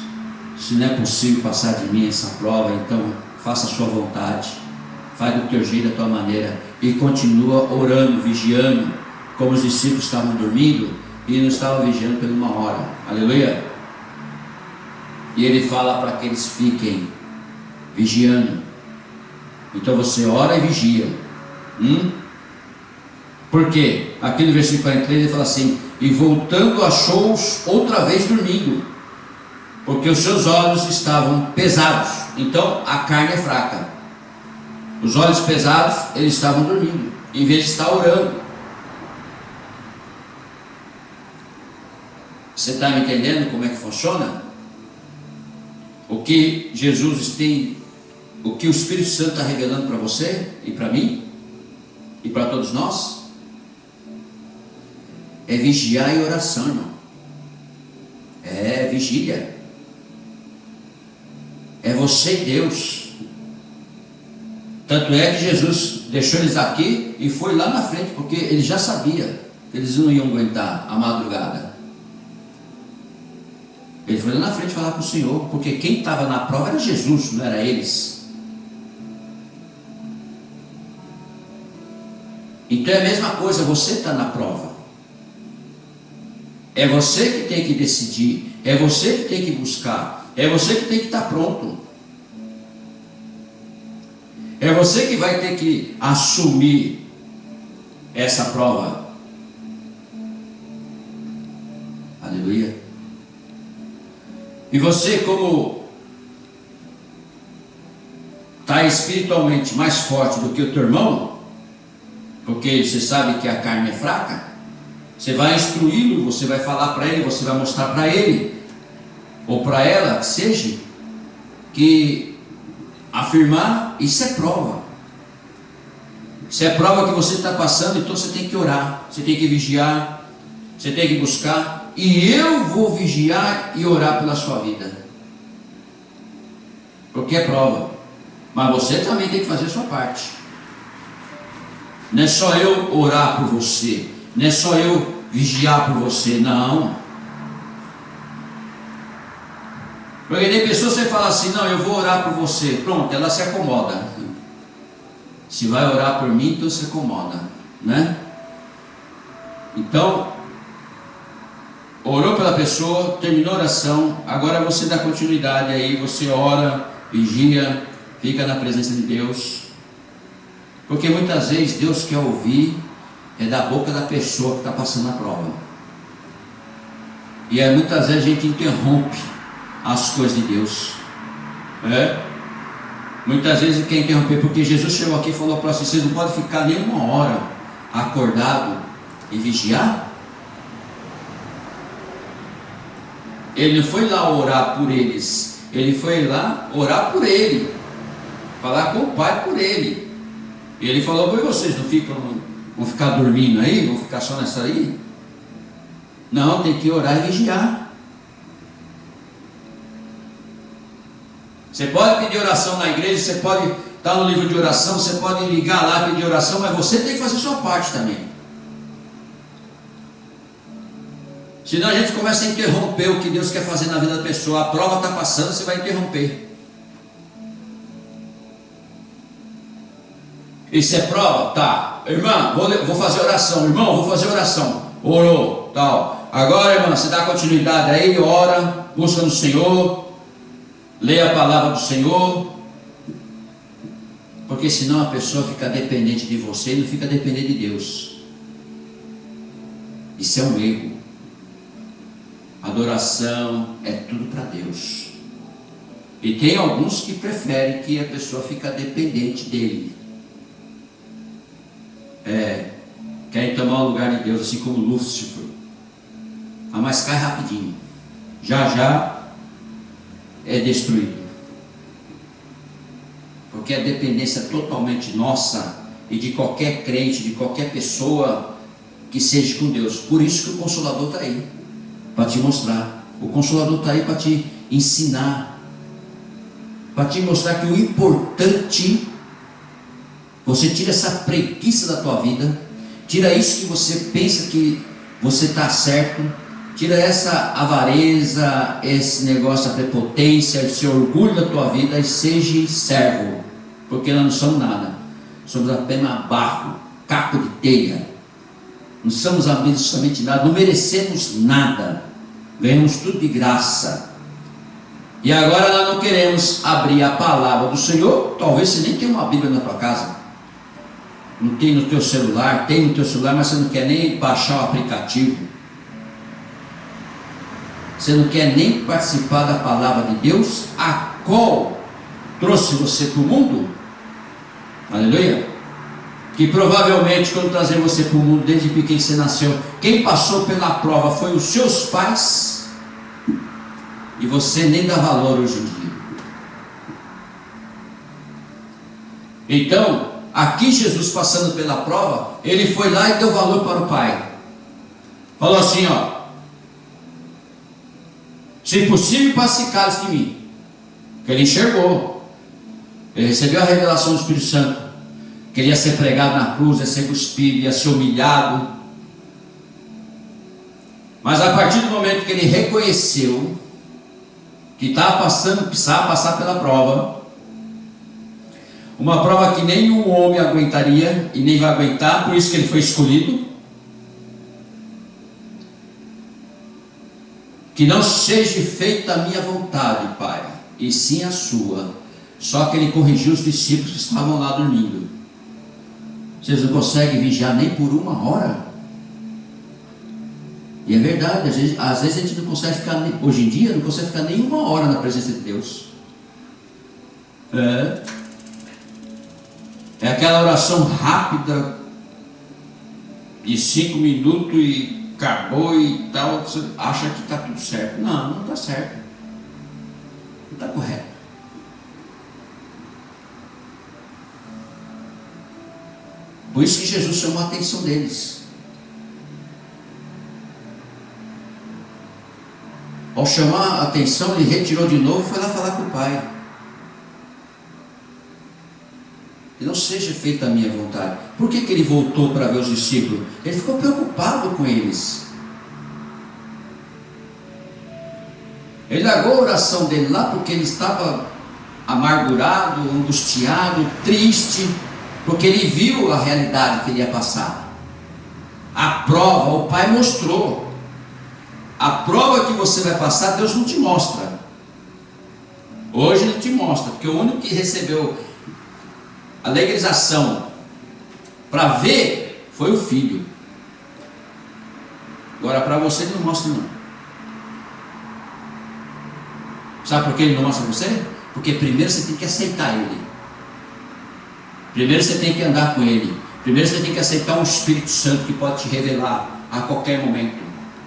Se não é possível passar de mim essa prova, então faça a sua vontade, faz do teu jeito, da tua maneira, e continua orando, vigiando, como os discípulos estavam dormindo e não estavam vigiando por uma hora. Aleluia. E ele fala para que eles fiquem vigiando. Então você ora e vigia. Por quê? Aqui no versículo 43 ele fala assim: e voltando achou-os outra vez dormindo, porque os seus olhos estavam pesados. Então a carne é fraca. Os olhos pesados, eles estavam dormindo, em vez de estar orando. Você está me entendendo como é que funciona? O que Jesus tem, o que o Espírito Santo está revelando para você e para mim e para todos nós, é vigiar e oração, irmão. É vigília. É você e Deus. Tanto é que Jesus deixou eles aqui e foi lá na frente, porque ele já sabia que eles não iam aguentar a madrugada. Ele foi lá na frente falar com o Senhor, porque quem estava na prova era Jesus, não era eles. Então é a mesma coisa, você está na prova. É você que tem que decidir, é você que tem que buscar, é você que tem que estar pronto. É você que vai ter que assumir essa prova. Aleluia. E você, como está espiritualmente mais forte do que o teu irmão, porque você sabe que a carne é fraca, você vai instruí-lo, você vai falar para ele, você vai mostrar para ele, ou para ela, que seja, que afirmar, isso é prova. Isso é prova que você está passando, então você tem que orar, você tem que vigiar, você tem que buscar, e eu vou vigiar e orar pela sua vida, porque é prova. Mas você também tem que fazer a sua parte. Não é só eu orar por você, não é só eu vigiar por você, não. Porque tem pessoas que você fala assim, não, eu vou orar por você. Pronto, ela se acomoda. Se vai orar por mim, então se acomoda, né? Então, orou pela pessoa, terminou a oração, agora você dá continuidade aí, você ora, vigia, fica na presença de Deus. Porque muitas vezes Deus quer ouvir da boca da pessoa que está passando a prova. E aí muitas vezes a gente interrompe as coisas de Deus. Muitas vezes quer interromper, porque Jesus chegou aqui e falou para vocês: vocês não podem ficar nem uma hora acordado e vigiar. Ele não foi lá orar por eles, ele foi lá orar por ele, falar com o Pai por ele. E ele falou: por vocês vão ficar dormindo aí, vão ficar só nessa aí? Não, tem que orar e vigiar. Você pode pedir oração na igreja, você pode estar no livro de oração, você pode ligar lá e pedir oração, mas você tem que fazer a sua parte também. Senão a gente começa a interromper o que Deus quer fazer na vida da pessoa. A prova está passando, você vai interromper. Isso é prova? Tá. Irmã, vou fazer oração. Irmão, vou fazer oração. Orou, tal. Agora, irmã, você dá continuidade aí, ora, busca no Senhor, lê a palavra do Senhor. Porque senão a pessoa fica dependente de você e não fica dependente de Deus. Isso é um erro. Adoração é tudo para Deus. E tem alguns que preferem que a pessoa fique dependente dele. Querem tomar o lugar de Deus, assim como Lúcifer. Mas cai rapidinho. Já é destruído. Porque a dependência é totalmente nossa e de qualquer crente, de qualquer pessoa que seja com Deus. Por isso que o Consolador está aí, para te mostrar. O Consolador está aí para te ensinar, para te mostrar que o importante, você tira essa preguiça da tua vida, tira isso que você pensa que você está certo, tira essa avareza, esse negócio, a prepotência, esse orgulho da tua vida e seja servo, porque nós não somos nada, somos apenas barro, caco de telha, não somos absolutamente nada, não merecemos nada, ganhamos tudo de graça. E agora nós não queremos abrir a palavra do Senhor. Talvez você nem tenha uma Bíblia na tua casa, não tem no teu celular, tem no teu celular, mas você não quer nem baixar o aplicativo, você não quer nem participar da palavra de Deus, a qual trouxe você para o mundo, aleluia, que provavelmente quando trazer você para o mundo, desde pequeno você nasceu, quem passou pela prova foi os seus pais, e você nem dá valor hoje em dia. Então, aqui Jesus passando pela prova, ele foi lá e deu valor para o Pai, falou assim, se possível passe cálice de mim, que ele enxergou, ele recebeu a revelação do Espírito Santo, que ele ia ser pregado na cruz, ia ser cuspido, ia ser humilhado, mas a partir do momento que ele reconheceu que precisava passar pela prova, uma prova que nenhum homem aguentaria e nem vai aguentar, por isso que ele foi escolhido, que não seja feita a minha vontade, Pai, e sim a sua. Só que ele corrigiu os discípulos que estavam lá dormindo. Vocês não conseguem vigiar nem por uma hora? E é verdade, às vezes a gente não consegue ficar, hoje em dia, não consegue ficar nem uma hora na presença de Deus. É aquela oração rápida, de 5 minutos e acabou e tal, você acha que está tudo certo. Não está certo, não está correto. Por isso que Jesus chamou a atenção deles. Ao chamar a atenção, ele retirou de novo e foi lá falar com o Pai. Que não seja feita a minha vontade. Por que ele voltou para ver os discípulos? Ele ficou preocupado com eles. Ele largou a oração dele lá porque ele estava amargurado, angustiado, triste, porque ele viu a realidade que ele ia passar. A prova, o Pai mostrou. A prova que você vai passar, Deus não te mostra. Hoje não te mostra, porque o único que recebeu a legalização para ver foi o Filho. Agora para você ele não mostra não. Sabe por que ele não mostra você? Porque primeiro você tem que aceitar ele. Primeiro você tem que andar com ele. Primeiro você tem que aceitar um Espírito Santo que pode te revelar a qualquer momento.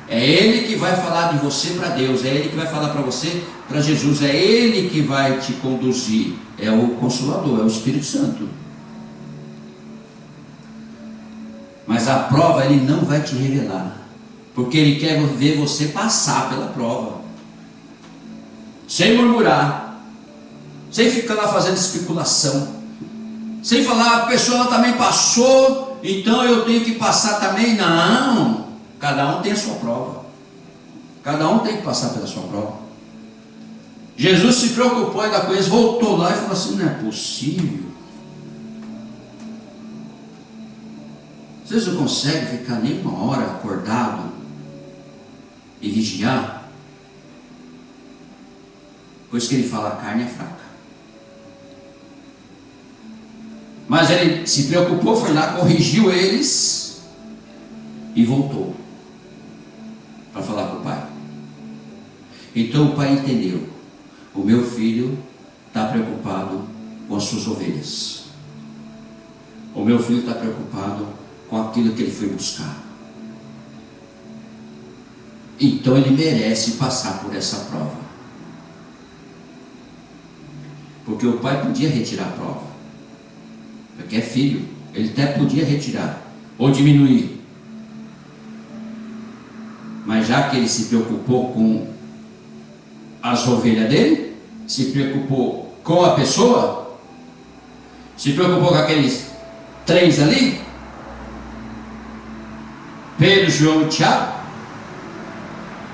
É ele que vai falar de você para Deus. É ele que vai falar para você para Jesus. É ele que vai te conduzir. É o Consolador, é o Espírito Santo. Mas a prova ele não vai te revelar, porque ele quer ver você passar pela prova, sem murmurar, sem ficar lá fazendo especulação, sem falar, a pessoa ela também passou, então eu tenho que passar também. Não, cada um tem a sua prova, cada um tem que passar pela sua prova. Jesus se preocupou ainda com eles, voltou lá e falou assim: não é possível, vocês não conseguem ficar nem uma hora acordado e vigiar? Por isso que ele fala: a carne é fraca. Mas ele se preocupou, foi lá, corrigiu eles e voltou para falar com o pai. Então o pai entendeu: o meu filho está preocupado com as suas ovelhas, o meu filho está preocupado com aquilo que ele foi buscar. Então ele merece passar por essa prova, porque o pai podia retirar a prova, porque é filho, ele até podia retirar ou diminuir, mas já que ele se preocupou com as ovelhas dele, se preocupou com a pessoa, se preocupou com aqueles 3 ali, Pedro, João e Tiago.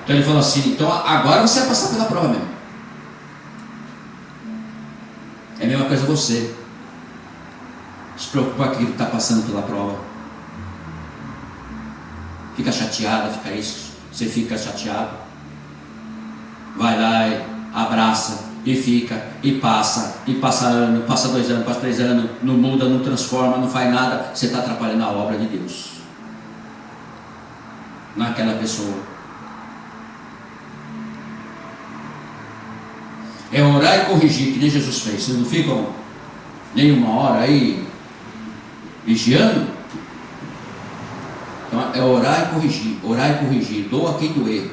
Então ele falou assim: então agora você vai passar pela prova mesmo. É a mesma coisa você se preocupar com aquilo que está passando pela prova. Fica chateada, fica isso. Você fica chateado, vai lá e abraça, e fica, e passa ano, passa 2 anos, passa 3 anos, não muda, não transforma, não faz nada. Você está atrapalhando a obra de Deus naquela pessoa. É orar e corrigir, que nem Jesus fez. Vocês não ficam nem uma hora aí vigiando? Então é orar e corrigir, orar e corrigir. Doa quem doer.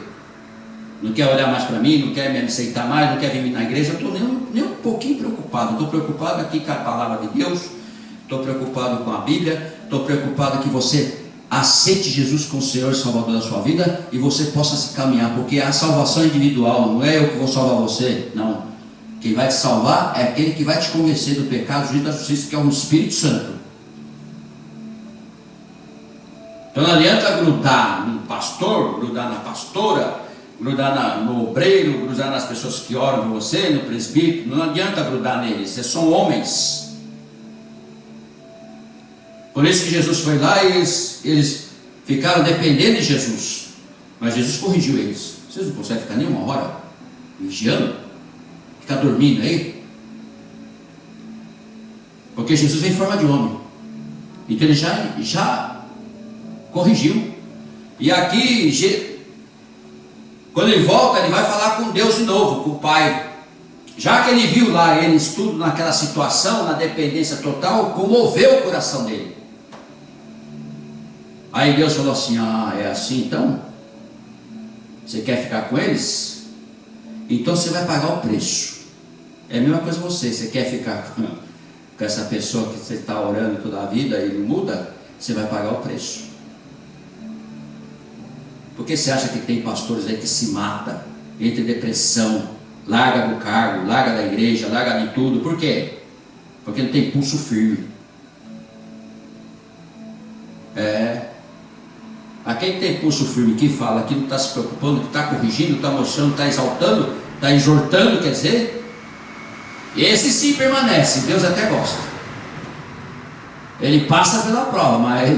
Não quer olhar mais para mim, não quer me aceitar mais, não quer vir na igreja. Eu estou nem um pouquinho preocupado. Estou preocupado aqui com a palavra de Deus, estou preocupado com a Bíblia, estou preocupado que você aceite Jesus como Senhor e Salvador da sua vida e você possa se caminhar, porque a salvação é individual, não é eu que vou salvar você, não. Quem vai te salvar é aquele que vai te convencer do pecado, do juízo e da justiça, que é o Espírito Santo. Então não adianta grudar no pastor, grudar na pastora, grudar no obreiro, grudar nas pessoas que oram por você, no presbítero. Não adianta grudar neles, eles são homens. Por isso que Jesus foi lá e eles ficaram dependendo de Jesus. Mas Jesus corrigiu eles. Vocês não conseguem ficar nem uma hora vigiando? Ficar dormindo aí? Porque Jesus vem em forma de homem. Então ele já corrigiu. E aqui, quando ele volta, ele vai falar com Deus de novo, com o Pai. Já que ele viu lá eles tudo naquela situação, na dependência total, comoveu o coração dele. Aí Deus falou assim: ah, é assim então? Você quer ficar com eles? Então você vai pagar o preço. É a mesma coisa você quer ficar com essa pessoa que você está orando toda a vida e não muda? Você vai pagar o preço. Por que você acha que tem pastores aí que se mata, entra em depressão, larga do cargo, larga da igreja, larga de tudo? Por quê? Porque não tem pulso firme. A quem tem pulso firme, que fala, que não está se preocupando, que está corrigindo, está mostrando, está exaltando, está exortando, quer dizer, esse sim permanece, Deus até gosta. Ele passa pela prova, mas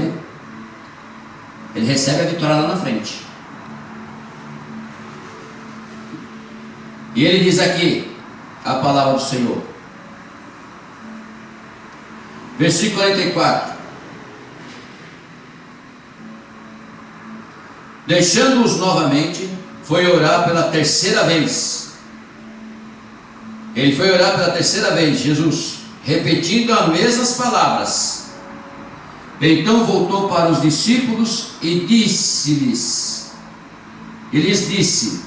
ele recebe a vitória lá na frente. E ele diz aqui a palavra do Senhor, versículo 44: deixando-os novamente, foi orar pela terceira vez. Ele foi orar pela terceira vez, Jesus, repetindo as mesmas palavras. Então voltou para os discípulos e lhes disse: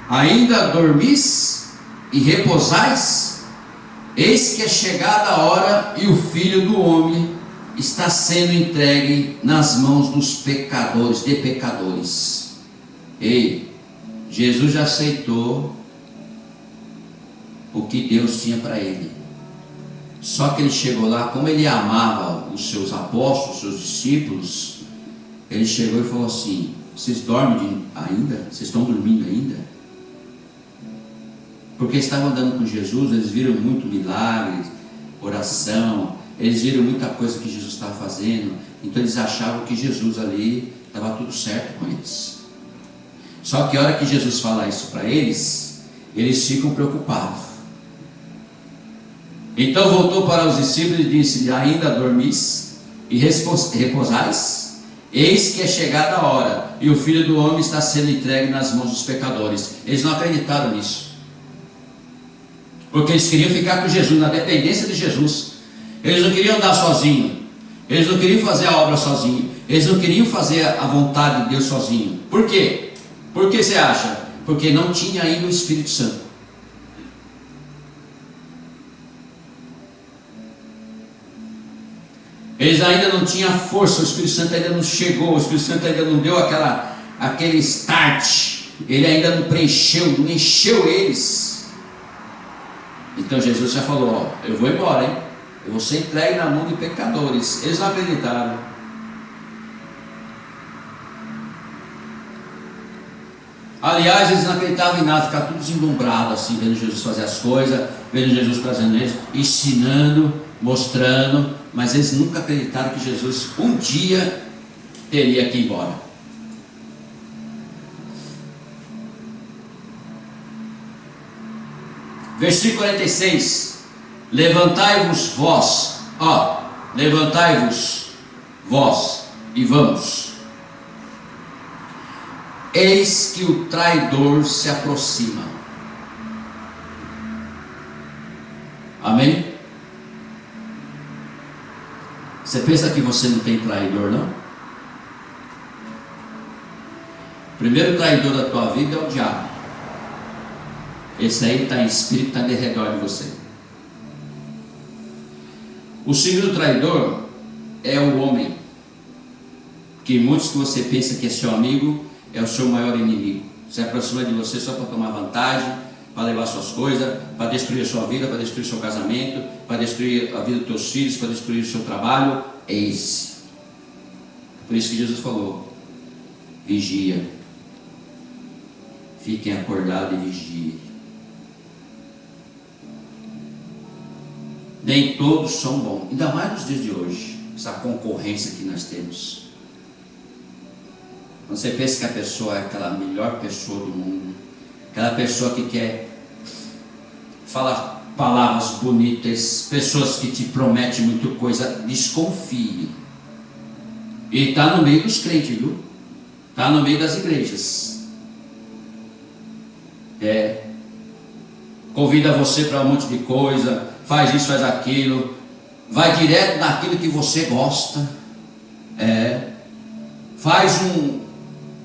ainda dormis e repousais? Eis que é chegada a hora e o Filho do Homem está sendo entregue nas mãos dos pecadores, de pecadores. Ei, Jesus já aceitou o que Deus tinha para ele. Só que ele chegou lá, como ele amava os seus apóstolos, os seus discípulos, ele chegou e falou assim: vocês dormem ainda? Vocês estão dormindo ainda? Porque estavam andando com Jesus, eles viram muito milagres, oração, eles viram muita coisa que Jesus estava fazendo, então eles achavam que Jesus ali estava tudo certo com eles. Só que a hora que Jesus fala isso para eles, eles ficam preocupados. Então voltou para os discípulos e disse: ainda dormis e repousais? Eis que é chegada a hora e o Filho do Homem está sendo entregue nas mãos dos pecadores. Eles não acreditaram nisso, porque eles queriam ficar com Jesus, na dependência de Jesus. Eles não queriam andar sozinhos, eles não queriam fazer a obra sozinhos, eles não queriam fazer a vontade de Deus sozinhos. Por quê? Por que você acha? Porque não tinha ainda o Espírito Santo. Eles ainda não tinham força, o Espírito Santo ainda não chegou, o Espírito Santo ainda não deu aquele start, ele ainda não preencheu, não encheu eles. Então Jesus já falou: ó, eu vou embora, hein? Eu vou ser entregue na mão de pecadores. Eles não acreditaram. Aliás, eles não acreditavam em nada, ficaram tudo deslumbrados assim, vendo Jesus fazer as coisas, vendo Jesus trazendo eles, ensinando, mostrando, mas eles nunca acreditaram que Jesus um dia teria que ir embora. Versículo 46: levantai-vos vós, levantai-vos vós e vamos. Eis que o traidor se aproxima. Amém? Você pensa que você não tem traidor, não? O primeiro traidor da tua vida é o diabo. Esse aí está em espírito, está de redor de você. O segundo traidor é o homem, que muitos que você pensa que é seu amigo, é o seu maior inimigo. Se aproxima de você só para tomar vantagem, para levar suas coisas, para destruir a sua vida, para destruir o seu casamento, para destruir a vida dos teus filhos, para destruir o seu trabalho. É esse. Por isso que Jesus falou: vigia, fiquem acordados e vigiem. Nem todos são bons, ainda mais nos dias de hoje, essa concorrência que nós temos. Quando você pensa que a pessoa é aquela melhor pessoa do mundo, aquela pessoa que quer falar palavras bonitas, pessoas que te prometem muita coisa, desconfie. E está no meio dos crentes, viu? Está no meio das igrejas. Convida você para um monte de coisa, faz isso, faz aquilo, vai direto naquilo que você gosta. Faz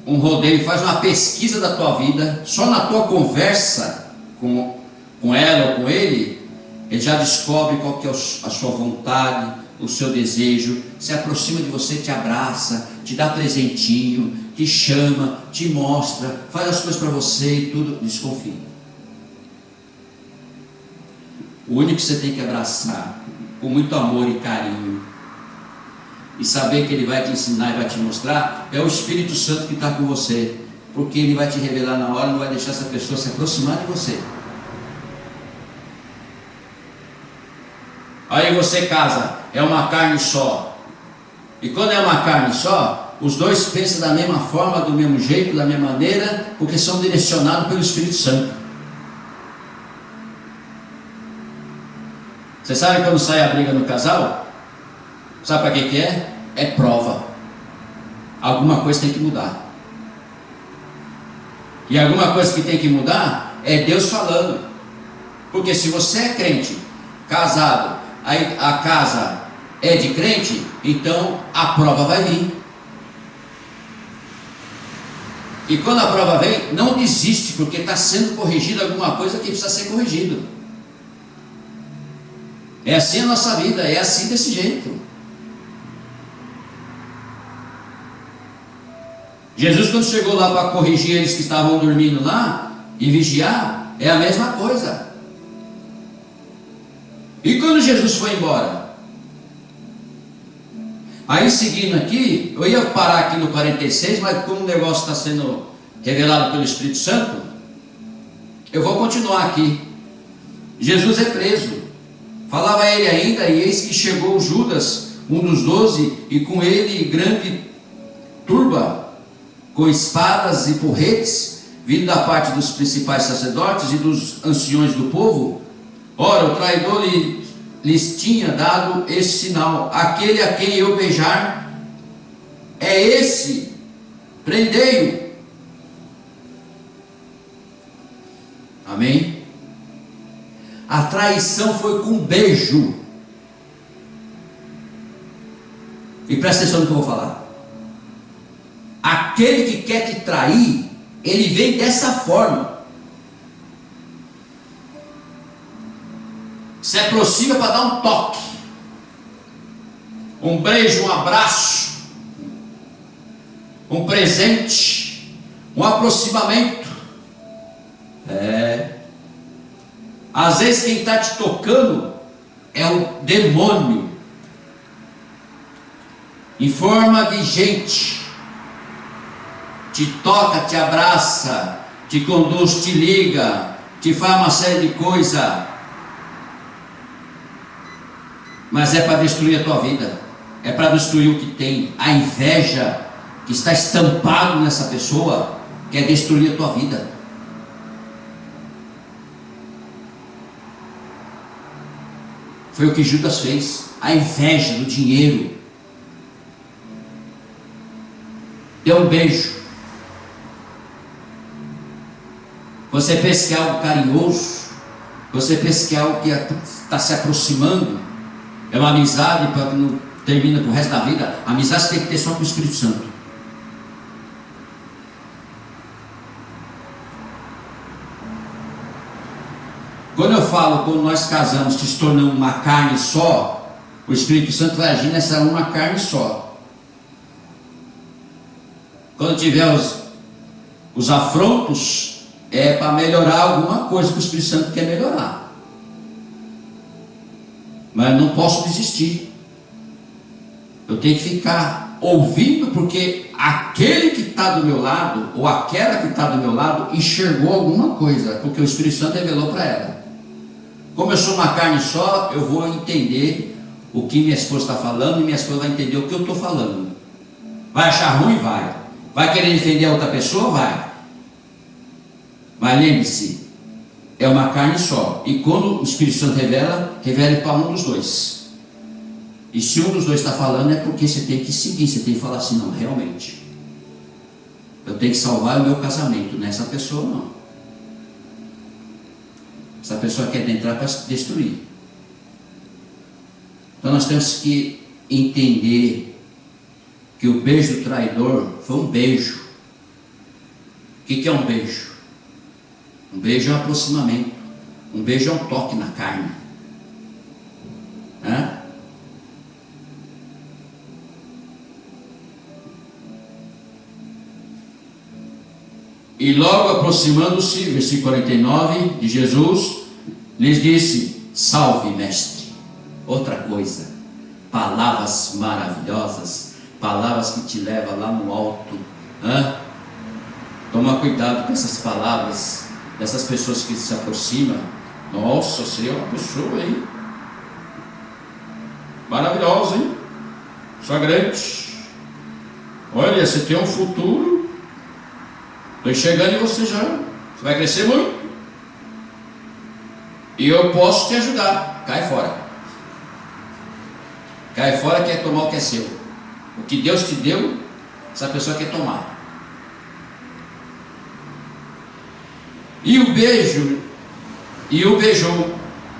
um rodeio, faz uma pesquisa da tua vida, só na tua conversa com ela ou com ele, ele já descobre qual que é a sua vontade, o seu desejo, se aproxima de você, te abraça, te dá presentinho, te chama, te mostra, faz as coisas para você e tudo. Desconfie. O único que você tem que abraçar com muito amor e carinho e saber que ele vai te ensinar e vai te mostrar é o Espírito Santo que está com você. porque Ele vai te revelar na hora, não vai deixar essa pessoa se aproximar de você. Aí você casa, é uma carne só. E quando é uma carne só, os dois pensam da mesma forma, do mesmo jeito, da mesma maneira, porque são direcionados pelo Espírito Santo. Você sabe quando sai a briga no casal? Sabe para que é? É prova. Alguma coisa tem que mudar. E alguma coisa que tem que mudar é Deus falando. Porque se você é crente, casado, aí a casa é de crente, então a prova vai vir. E quando a prova vem, não desiste, porque está sendo corrigida alguma coisa que precisa ser corrigido. É assim a nossa vida, é assim desse jeito. Jesus, quando chegou lá para corrigir eles que estavam dormindo lá e vigiar, é a mesma coisa. E quando Jesus foi embora? Aí seguindo aqui, eu ia parar aqui no 46, mas como o negócio está sendo revelado pelo Espírito Santo, eu vou continuar aqui. Jesus é preso. Falava ele ainda, e eis que chegou Judas, um dos 12, e com ele grande turba, com espadas e porretes, vindo da parte dos principais sacerdotes e dos anciões do povo. Ora, o traidor lhes tinha dado esse sinal: aquele a quem eu beijar, é esse, prendei-o. Amém? A traição foi com um beijo. E presta atenção no que eu vou falar. Aquele que quer te trair, ele vem dessa forma. Se aproxima para dar um toque, um beijo, um abraço, um presente, um aproximamento. Às vezes quem está te tocando é o demônio, em forma de gente. Te toca, te abraça, te conduz, te liga, te faz uma série de coisas. Mas é para destruir a tua vida, é para destruir o que tem. A inveja que está estampado nessa pessoa quer destruir a tua vida. Foi o que Judas fez. A inveja do dinheiro. Deu um beijo. Você pensa que é algo carinhoso, você pensa que é algo que está se aproximando, é uma amizade para que não termina para o resto da vida. A amizade você tem que ter só com o Espírito Santo. Quando eu falo, quando nós casamos, que se tornamos uma carne só, o Espírito Santo vai agir nessa uma carne só. Quando tiver os afrontos, é para melhorar alguma coisa que o Espírito Santo quer melhorar. Mas não posso desistir. Eu tenho que ficar ouvindo, porque aquele que está do meu lado, ou aquela que está do meu lado, enxergou alguma coisa, porque o Espírito Santo revelou para ela. Como eu sou uma carne só, eu vou entender o que minha esposa está falando, e minha esposa vai entender o que eu estou falando. Vai achar ruim? Vai. Vai querer defender a outra pessoa? Vai. Mas lembre-se, é uma carne só. E quando o Espírito Santo revela, revela para um dos dois. E se um dos dois está falando, é porque você tem que seguir, você tem que falar assim: não, realmente, eu tenho que salvar o meu casamento, não é essa pessoa não. Essa pessoa quer entrar para destruir. Então nós temos que entender que o beijo do traidor foi um beijo. O que é um beijo? Um beijo é um aproximamento. Um beijo é um toque na carne. E logo aproximando-se, versículo 49 de Jesus, lhes disse: salve, mestre. Outra coisa, palavras maravilhosas, palavras que te levam lá no alto. Toma cuidado com essas palavras dessas pessoas que se aproximam. Nossa, você é uma pessoa, hein? Maravilhosa, hein? Sua grande. Olha, você tem um futuro. Estou enxergando em você já. Você vai crescer muito. E eu posso te ajudar. Cai fora. Cai fora, quer tomar o que é seu. O que Deus te deu, essa pessoa quer tomar. E o beijou.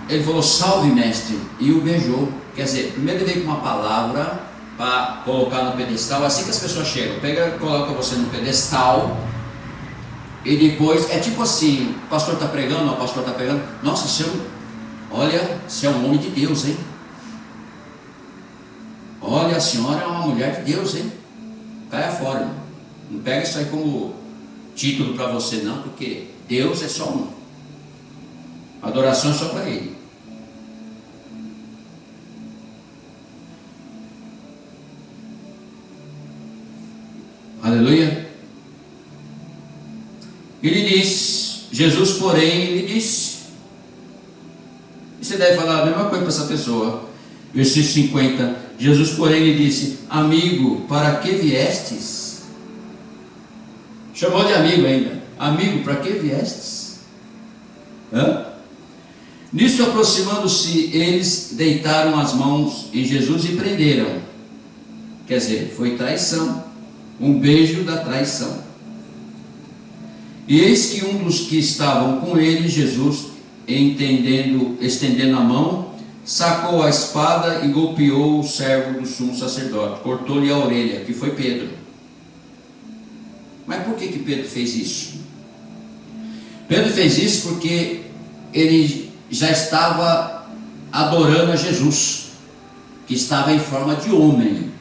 Ele falou, salve mestre. E o beijou. Quer dizer, primeiro ele veio com uma palavra para colocar no pedestal. Assim que as pessoas chegam, coloca você no pedestal. E depois, é tipo assim, o pastor está pregando, o pastor está pregando. Nossa, você é um homem de Deus, hein? Olha, a senhora é uma mulher de Deus, hein? Caia fora, irmão. Não pega isso aí como título para você, não, porque Deus é só um. Adoração é só para Ele. Aleluia. Ele disse, Jesus, porém, ele disse. E você deve falar a mesma coisa para essa pessoa. Versículo 50. Jesus, porém, lhe disse, amigo, para que viestes? Chamou de amigo ainda. Amigo, para que viestes? Nisso, aproximando-se, eles deitaram as mãos em Jesus e prenderam. Quer dizer, foi traição. Um beijo da traição. E eis que um dos que estavam com ele, Jesus, estendendo a mão, sacou a espada e golpeou o servo do sumo sacerdote, cortou-lhe a orelha, que foi Pedro. Mas por que Pedro fez isso? Pedro fez isso porque ele já estava adorando a Jesus, que estava em forma de homem.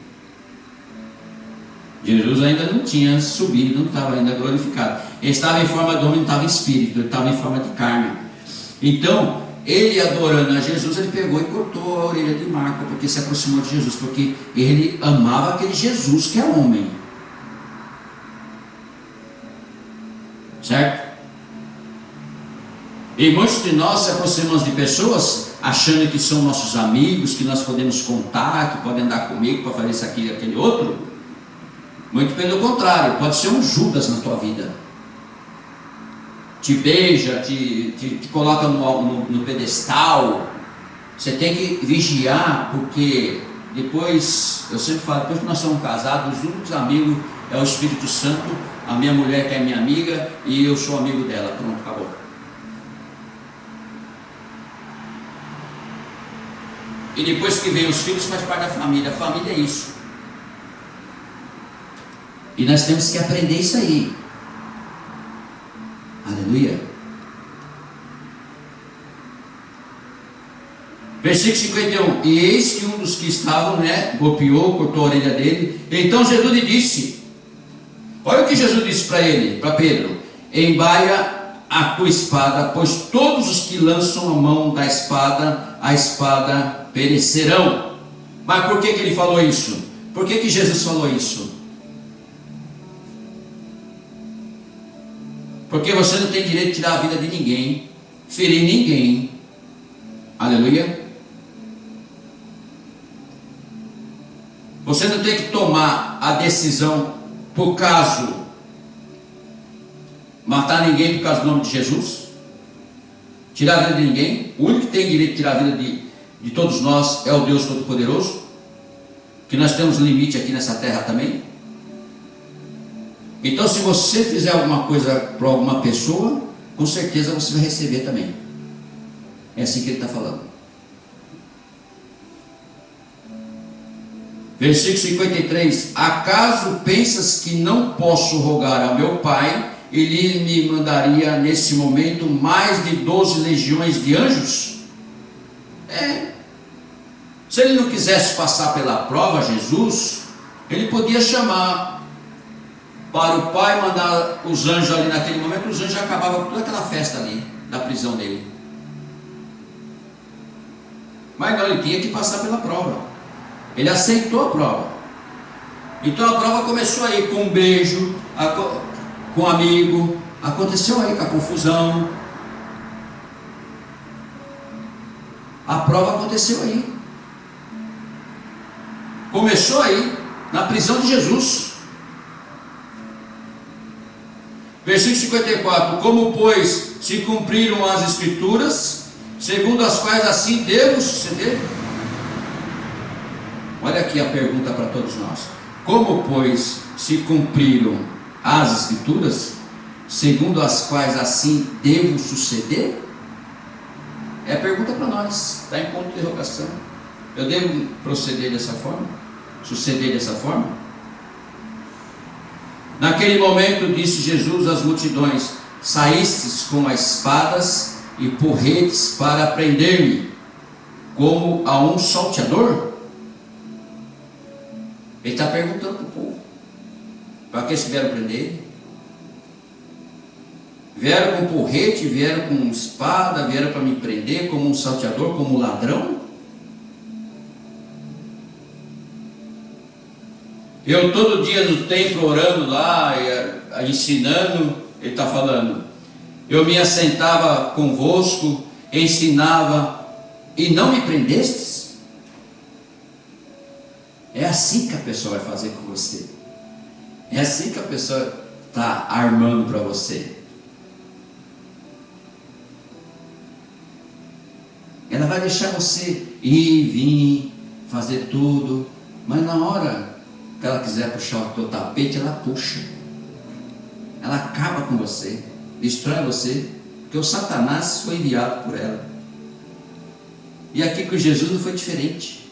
Jesus ainda não tinha subido, não estava ainda glorificado. Ele estava em forma de homem, não estava em espírito, ele estava em forma de carne. Então, ele adorando a Jesus, ele pegou e cortou a orelha de Marco, porque se aproximou de Jesus, porque ele amava aquele Jesus que é homem. Certo? E muitos de nós se aproximamos de pessoas achando que são nossos amigos, que nós podemos contar, que podem andar comigo para fazer isso aqui e aquele outro. Muito pelo contrário, pode ser um Judas na tua vida. Te beija, te coloca no pedestal. Você tem que vigiar, porque depois, eu sempre falo, depois que nós somos casados, os únicos amigos é o Espírito Santo, a minha mulher que é minha amiga, e eu sou amigo dela. Pronto, acabou. E depois que vem os filhos, faz parte da família. A família é isso. E nós temos que aprender isso aí. Aleluia. Versículo 51. E eis que um dos que estavam, golpeou, cortou a orelha dele. Então Jesus lhe disse, olha o que Jesus disse para ele, para Pedro: embaia a tua espada, pois todos os que lançam a mão da espada, a espada perecerão. Mas por que ele falou isso? Por que Jesus falou isso? Porque você não tem direito de tirar a vida de ninguém, ferir ninguém. Aleluia. Você não tem que tomar a decisão por caso matar ninguém por causa do nome de Jesus, tirar a vida de ninguém. O único que tem direito de tirar a vida de todos nós é o Deus Todo-Poderoso, que nós temos limite aqui nessa terra também. Então, se você fizer alguma coisa para alguma pessoa, com certeza você vai receber também. É assim que ele está falando. Versículo 53. Acaso pensas que não posso rogar ao meu Pai, ele me mandaria nesse momento mais de 12 legiões de anjos? Se ele não quisesse passar pela prova, Jesus, ele podia chamar para o Pai, mandar os anjos ali naquele momento. Os anjos acabavam com toda aquela festa ali, da prisão dele. Mas não, ele tinha que passar pela prova. Ele aceitou a prova. Então a prova começou aí com um beijo, com o amigo, aconteceu aí com a confusão. A prova aconteceu aí. Começou aí, na prisão de Jesus. Versículo 54: como, pois, se cumpriram as Escrituras, segundo as quais assim devo suceder? Olha aqui a pergunta para todos nós. Como, pois, se cumpriram as Escrituras, segundo as quais assim devo suceder? É a pergunta para nós, está em ponto de interrogação. Eu devo proceder dessa forma? Suceder dessa forma? Naquele momento disse Jesus às multidões: saístes com as espadas e porretes para prender-me, como a um salteador? Ele está perguntando para o povo: para que eles vieram prender ele? Vieram com porrete, vieram com espada, vieram para me prender como um salteador, como um ladrão? Eu todo dia no templo orando lá, ensinando, ele está falando, eu me assentava convosco, ensinava, e não me prendestes? É assim que a pessoa vai fazer com você. É assim que a pessoa está armando para você. Ela vai deixar você ir, vir, fazer tudo, mas na hora que ela quiser puxar o teu tapete, ela puxa. Ela acaba com você, destrói você, porque o Satanás foi enviado por ela. E aqui com Jesus não foi diferente.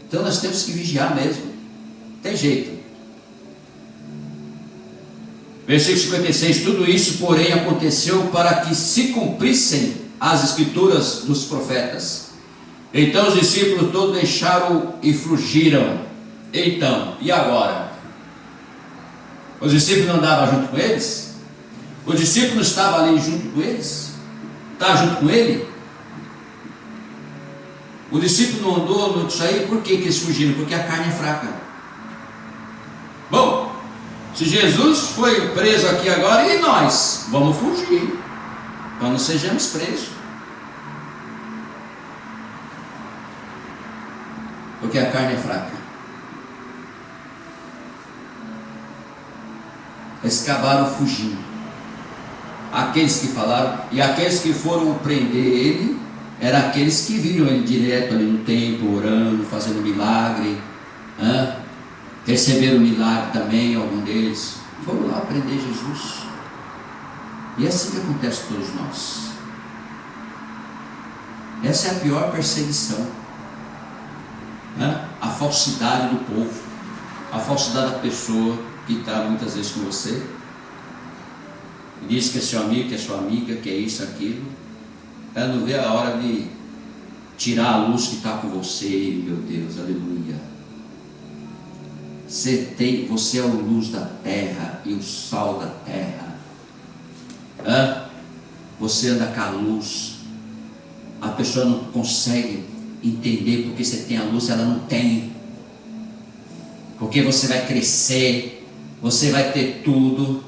Então nós temos que vigiar mesmo. Tem jeito. Versículo 56: tudo isso, porém, aconteceu para que se cumprissem as Escrituras dos profetas. Então os discípulos todos deixaram e fugiram. Então, e agora? Os discípulos não andavam junto com eles? Os discípulos estavam ali junto com eles? Está junto com ele? O discípulo não andou no aí, por que eles fugiram? Porque a carne é fraca. Bom, se Jesus foi preso aqui agora, e nós? Vamos fugir, para não sejamos presos. Porque a carne é fraca. Eles acabaram fugindo. Aqueles que falaram, e aqueles que foram prender ele, eram aqueles que viram ele direto ali no templo, orando, fazendo milagre, receberam milagre também, algum deles, foram lá prender Jesus. E é assim que acontece com todos nós. Essa é a pior perseguição, a falsidade do povo, a falsidade da pessoa que está muitas vezes com você, diz que é seu amigo, que é sua amiga, que é isso, aquilo. Ela não vê a hora de tirar a luz que está com você. Meu Deus, aleluia. Você é o luz da terra e o sal da terra. Você anda com a luz. A pessoa não consegue entender porque você tem a luz, ela não tem. Porque você vai crescer, você vai ter tudo,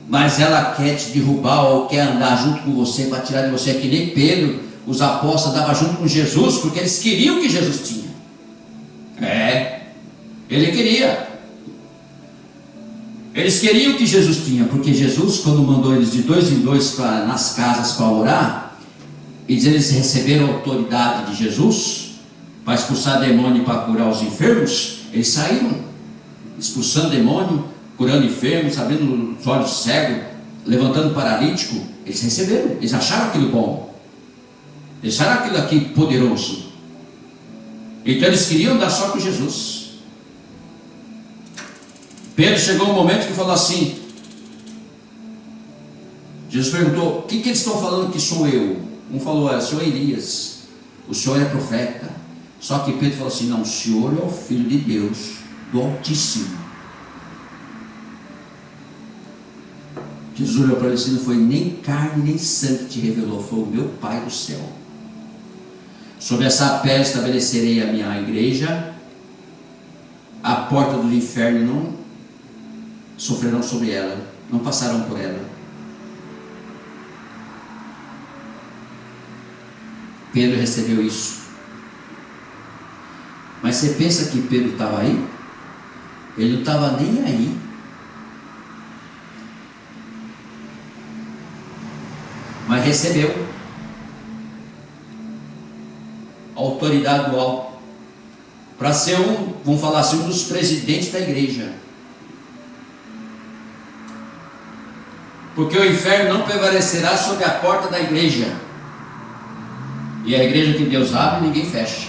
mas ela quer te derrubar ou quer andar junto com você para tirar de você. É que nem Pedro, os apóstolos andavam junto com Jesus porque eles queriam o que Jesus tinha. Ele queria. Eles queriam o que Jesus tinha, porque Jesus, quando mandou eles de 2 em 2 nas casas para orar, eles receberam a autoridade de Jesus para expulsar demônio e para curar os enfermos. Eles saíram expulsando demônio, curando enfermos, abrindo os olhos cegos, levantando paralítico. Eles receberam, eles acharam aquilo bom, eles acharam aquilo aqui poderoso. Então eles queriam dar só com Jesus. Pedro chegou um momento que falou assim, Jesus perguntou: o que eles estão falando que sou eu? Um falou: o senhor é Elias, o senhor é profeta. Só que Pedro falou assim: não, o senhor é o Filho de Deus, do Altíssimo. Jesus olhou para ele assim: não foi nem carne nem sangue que te revelou, foi o meu Pai do céu. Sobre essa pedra estabelecerei a minha igreja, a porta do inferno sofrerão sobre ela, não passarão por ela. Pedro recebeu isso. Mas você pensa que Pedro estava aí? Ele não estava nem aí. Mas recebeu a autoridade do alto para ser vamos falar assim, um dos presidentes da igreja. Porque o inferno não prevalecerá sobre a porta da igreja. E a igreja que Deus abre, ninguém fecha.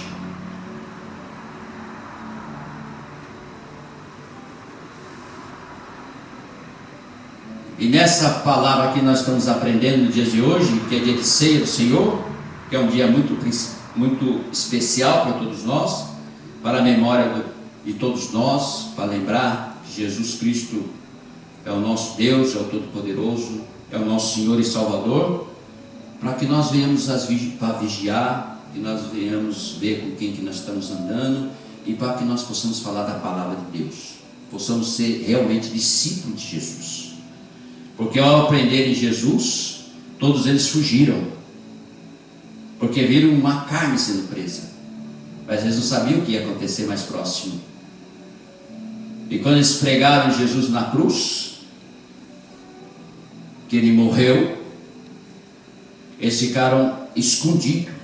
E nessa palavra que nós estamos aprendendo no dia de hoje, que é dia de ceia do Senhor, que é um dia muito especial para todos nós, para a memória de todos nós, para lembrar que Jesus Cristo é o nosso Deus, é o Todo-Poderoso, é o nosso Senhor e Salvador, para que nós venhamos para vigiar, que nós venhamos ver com quem que nós estamos andando, e para que nós possamos falar da palavra de Deus, possamos ser realmente discípulos de Jesus. Porque ao aprenderem Jesus, todos eles fugiram, porque viram uma carne sendo presa, mas eles não sabiam o que ia acontecer mais próximo. E quando eles pregaram Jesus na cruz, que ele morreu, eles ficaram escondidos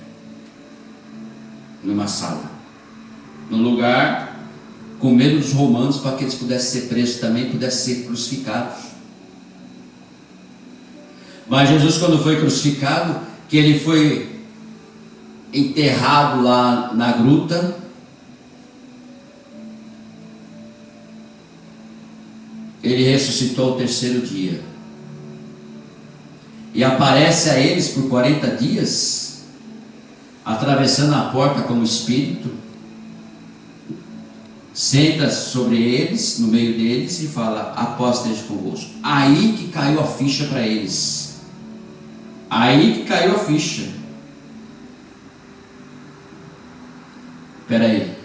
numa sala, num lugar, com medo dos romanos, para que eles pudessem ser presos também, pudessem ser crucificados. Mas Jesus, quando foi crucificado, que ele foi enterrado lá na gruta, ele ressuscitou ao terceiro dia, e aparece a eles por 40 dias, atravessando a porta como espírito, senta sobre eles, no meio deles, e fala: a paz esteja convosco. Aí que caiu a ficha para eles. Aí que caiu a ficha. Espera aí.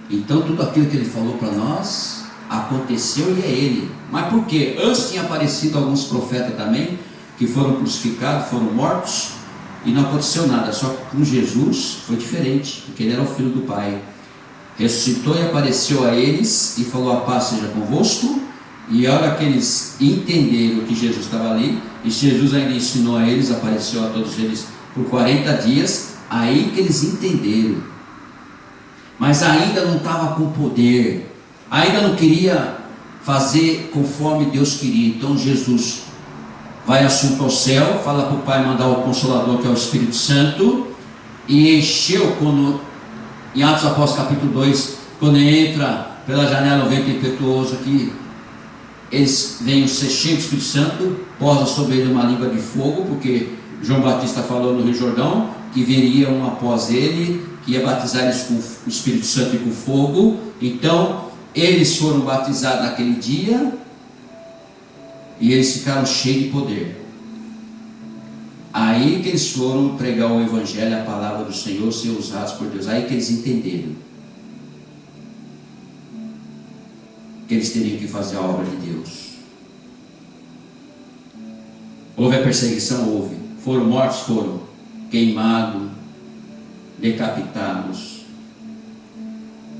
Então tudo aquilo que ele falou para nós aconteceu, e é ele. Mas por quê? Antes tinha aparecido alguns profetas também, que foram crucificados, foram mortos, e não aconteceu nada. Só que com Jesus foi diferente, porque ele era o Filho do Pai. Ressuscitou e apareceu a eles e falou: a paz seja convosco. E a hora que eles entenderam que Jesus estava ali, e Jesus ainda ensinou a eles, apareceu a todos eles por 40 dias, aí que eles entenderam. Mas ainda não estava com poder, ainda não queria fazer conforme Deus queria. Então Jesus vai assunto ao céu, fala para o Pai mandar o Consolador, que é o Espírito Santo, e encheu, quando em Atos Apóstolos capítulo 2, quando entra pela janela o vento impetuoso aqui, eles vêm ser cheios do Espírito Santo, posa sobre ele uma língua de fogo, porque João Batista falou no Rio Jordão que viria um após ele, que ia batizar eles com o Espírito Santo e com fogo. Então eles foram batizados naquele dia, e eles ficaram cheios de poder. Aí que eles foram pregar o Evangelho, a palavra do Senhor, ser usados por Deus. Aí que eles entenderam que eles teriam que fazer a obra de Deus. Houve a perseguição? Houve. Foram mortos? Foram. Queimados, decapitados,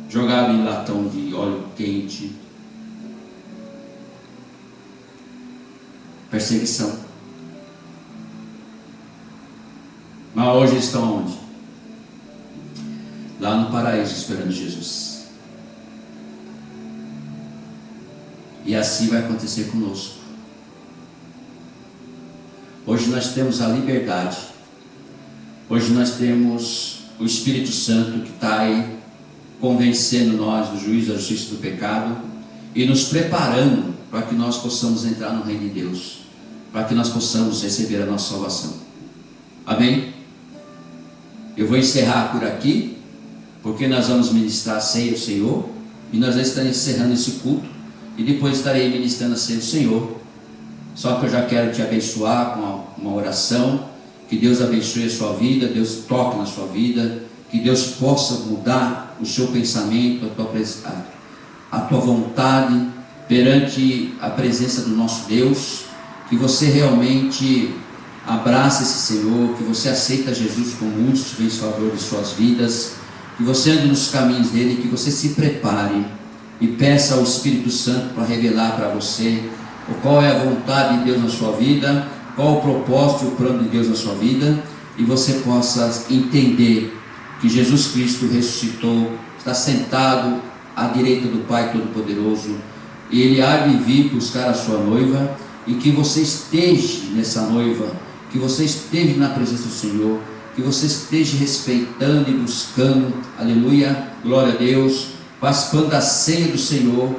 jogados em latão de óleo quente. Perseguição. Mas hoje eles estão onde? Lá no paraíso, esperando Jesus. E assim vai acontecer conosco. Hoje nós temos a liberdade. Hoje nós temos o Espírito Santo que está aí convencendo nós do juízo, da justiça e do pecado, e nos preparando para que nós possamos entrar no reino de Deus, para que nós possamos receber a nossa salvação. Amém? Eu vou encerrar por aqui, porque nós vamos ministrar a ceia do Senhor, e nós já estaremos encerrando esse culto, e depois estarei ministrando a ceia do Senhor. Só que eu já quero te abençoar com uma oração. Que Deus abençoe a sua vida, Deus toque na sua vida, que Deus possa mudar o seu pensamento, a tua vontade, perante a presença do nosso Deus, que você realmente abraça esse Senhor, que você aceita Jesus como único e salvador de suas vidas, que você ande nos caminhos dele, que você se prepare e peça ao Espírito Santo para revelar para você qual é a vontade de Deus na sua vida, qual o propósito e o plano de Deus na sua vida, e você possa entender que Jesus Cristo ressuscitou, está sentado à direita do Pai Todo-Poderoso, e Ele há de vir buscar a sua noiva, e que você esteja nessa noiva, que você esteja na presença do Senhor, que você esteja respeitando e buscando, aleluia, glória a Deus, participando da ceia do Senhor,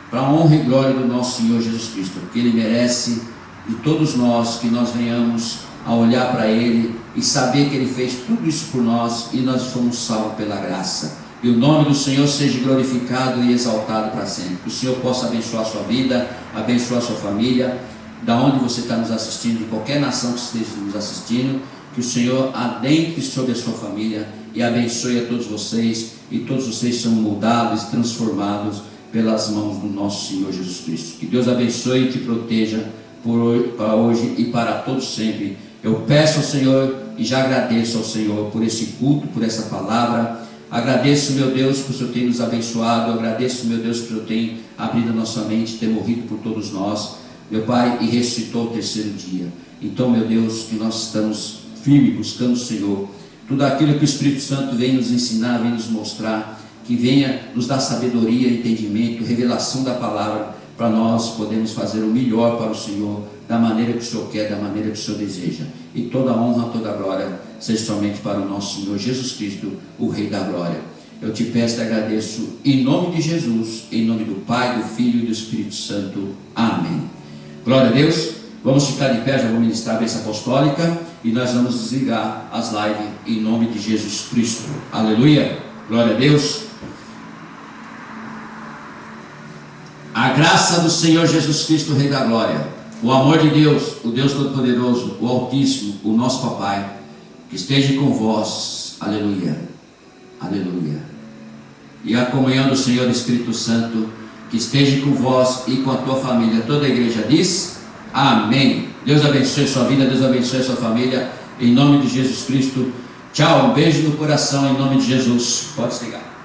para a honra e glória do nosso Senhor Jesus Cristo, porque Ele merece de todos nós, que nós venhamos a olhar para Ele e saber que Ele fez tudo isso por nós e nós fomos salvos pela graça. E o nome do Senhor seja glorificado e exaltado para sempre. Que o Senhor possa abençoar a sua vida, abençoar a sua família, da onde você está nos assistindo, de qualquer nação que esteja nos assistindo, que o Senhor adentre sobre a sua família e abençoe a todos vocês, e todos vocês são mudados e transformados pelas mãos do nosso Senhor Jesus Cristo. Que Deus abençoe e te proteja para hoje e para todos sempre. Eu peço ao Senhor e já agradeço ao Senhor por esse culto, por essa palavra. Agradeço, meu Deus, por o Senhor ter nos abençoado. Agradeço, meu Deus, por o Senhor ter abrido a nossa mente, ter morrido por todos nós, meu Pai, e ressuscitou o terceiro dia. Então, meu Deus, que nós estamos firmes buscando o Senhor. Tudo aquilo que o Espírito Santo vem nos ensinar, vem nos mostrar, que venha nos dar sabedoria, entendimento, revelação da palavra, para nós podermos fazer o melhor para o Senhor, da maneira que o Senhor quer, da maneira que o Senhor deseja. E toda a honra, toda a glória seja somente para o nosso Senhor Jesus Cristo, o Rei da Glória. Eu te peço e agradeço em nome de Jesus, em nome do Pai, do Filho e do Espírito Santo. Amém. Glória a Deus. Vamos ficar de pé, já vou ministrar a bênção apostólica e nós vamos desligar as lives em nome de Jesus Cristo. Aleluia. Glória a Deus. A graça do Senhor Jesus Cristo, Rei da Glória, o amor de Deus, o Deus Todo-Poderoso, o Altíssimo, o nosso Papai, que esteja com vós, aleluia, aleluia, e a comunhão do Senhor Espírito Santo, que esteja com vós e com a tua família. Toda a igreja diz, amém. Deus abençoe sua vida, Deus abençoe sua família, em nome de Jesus Cristo. Tchau, um beijo no coração, em nome de Jesus. Pode desligar.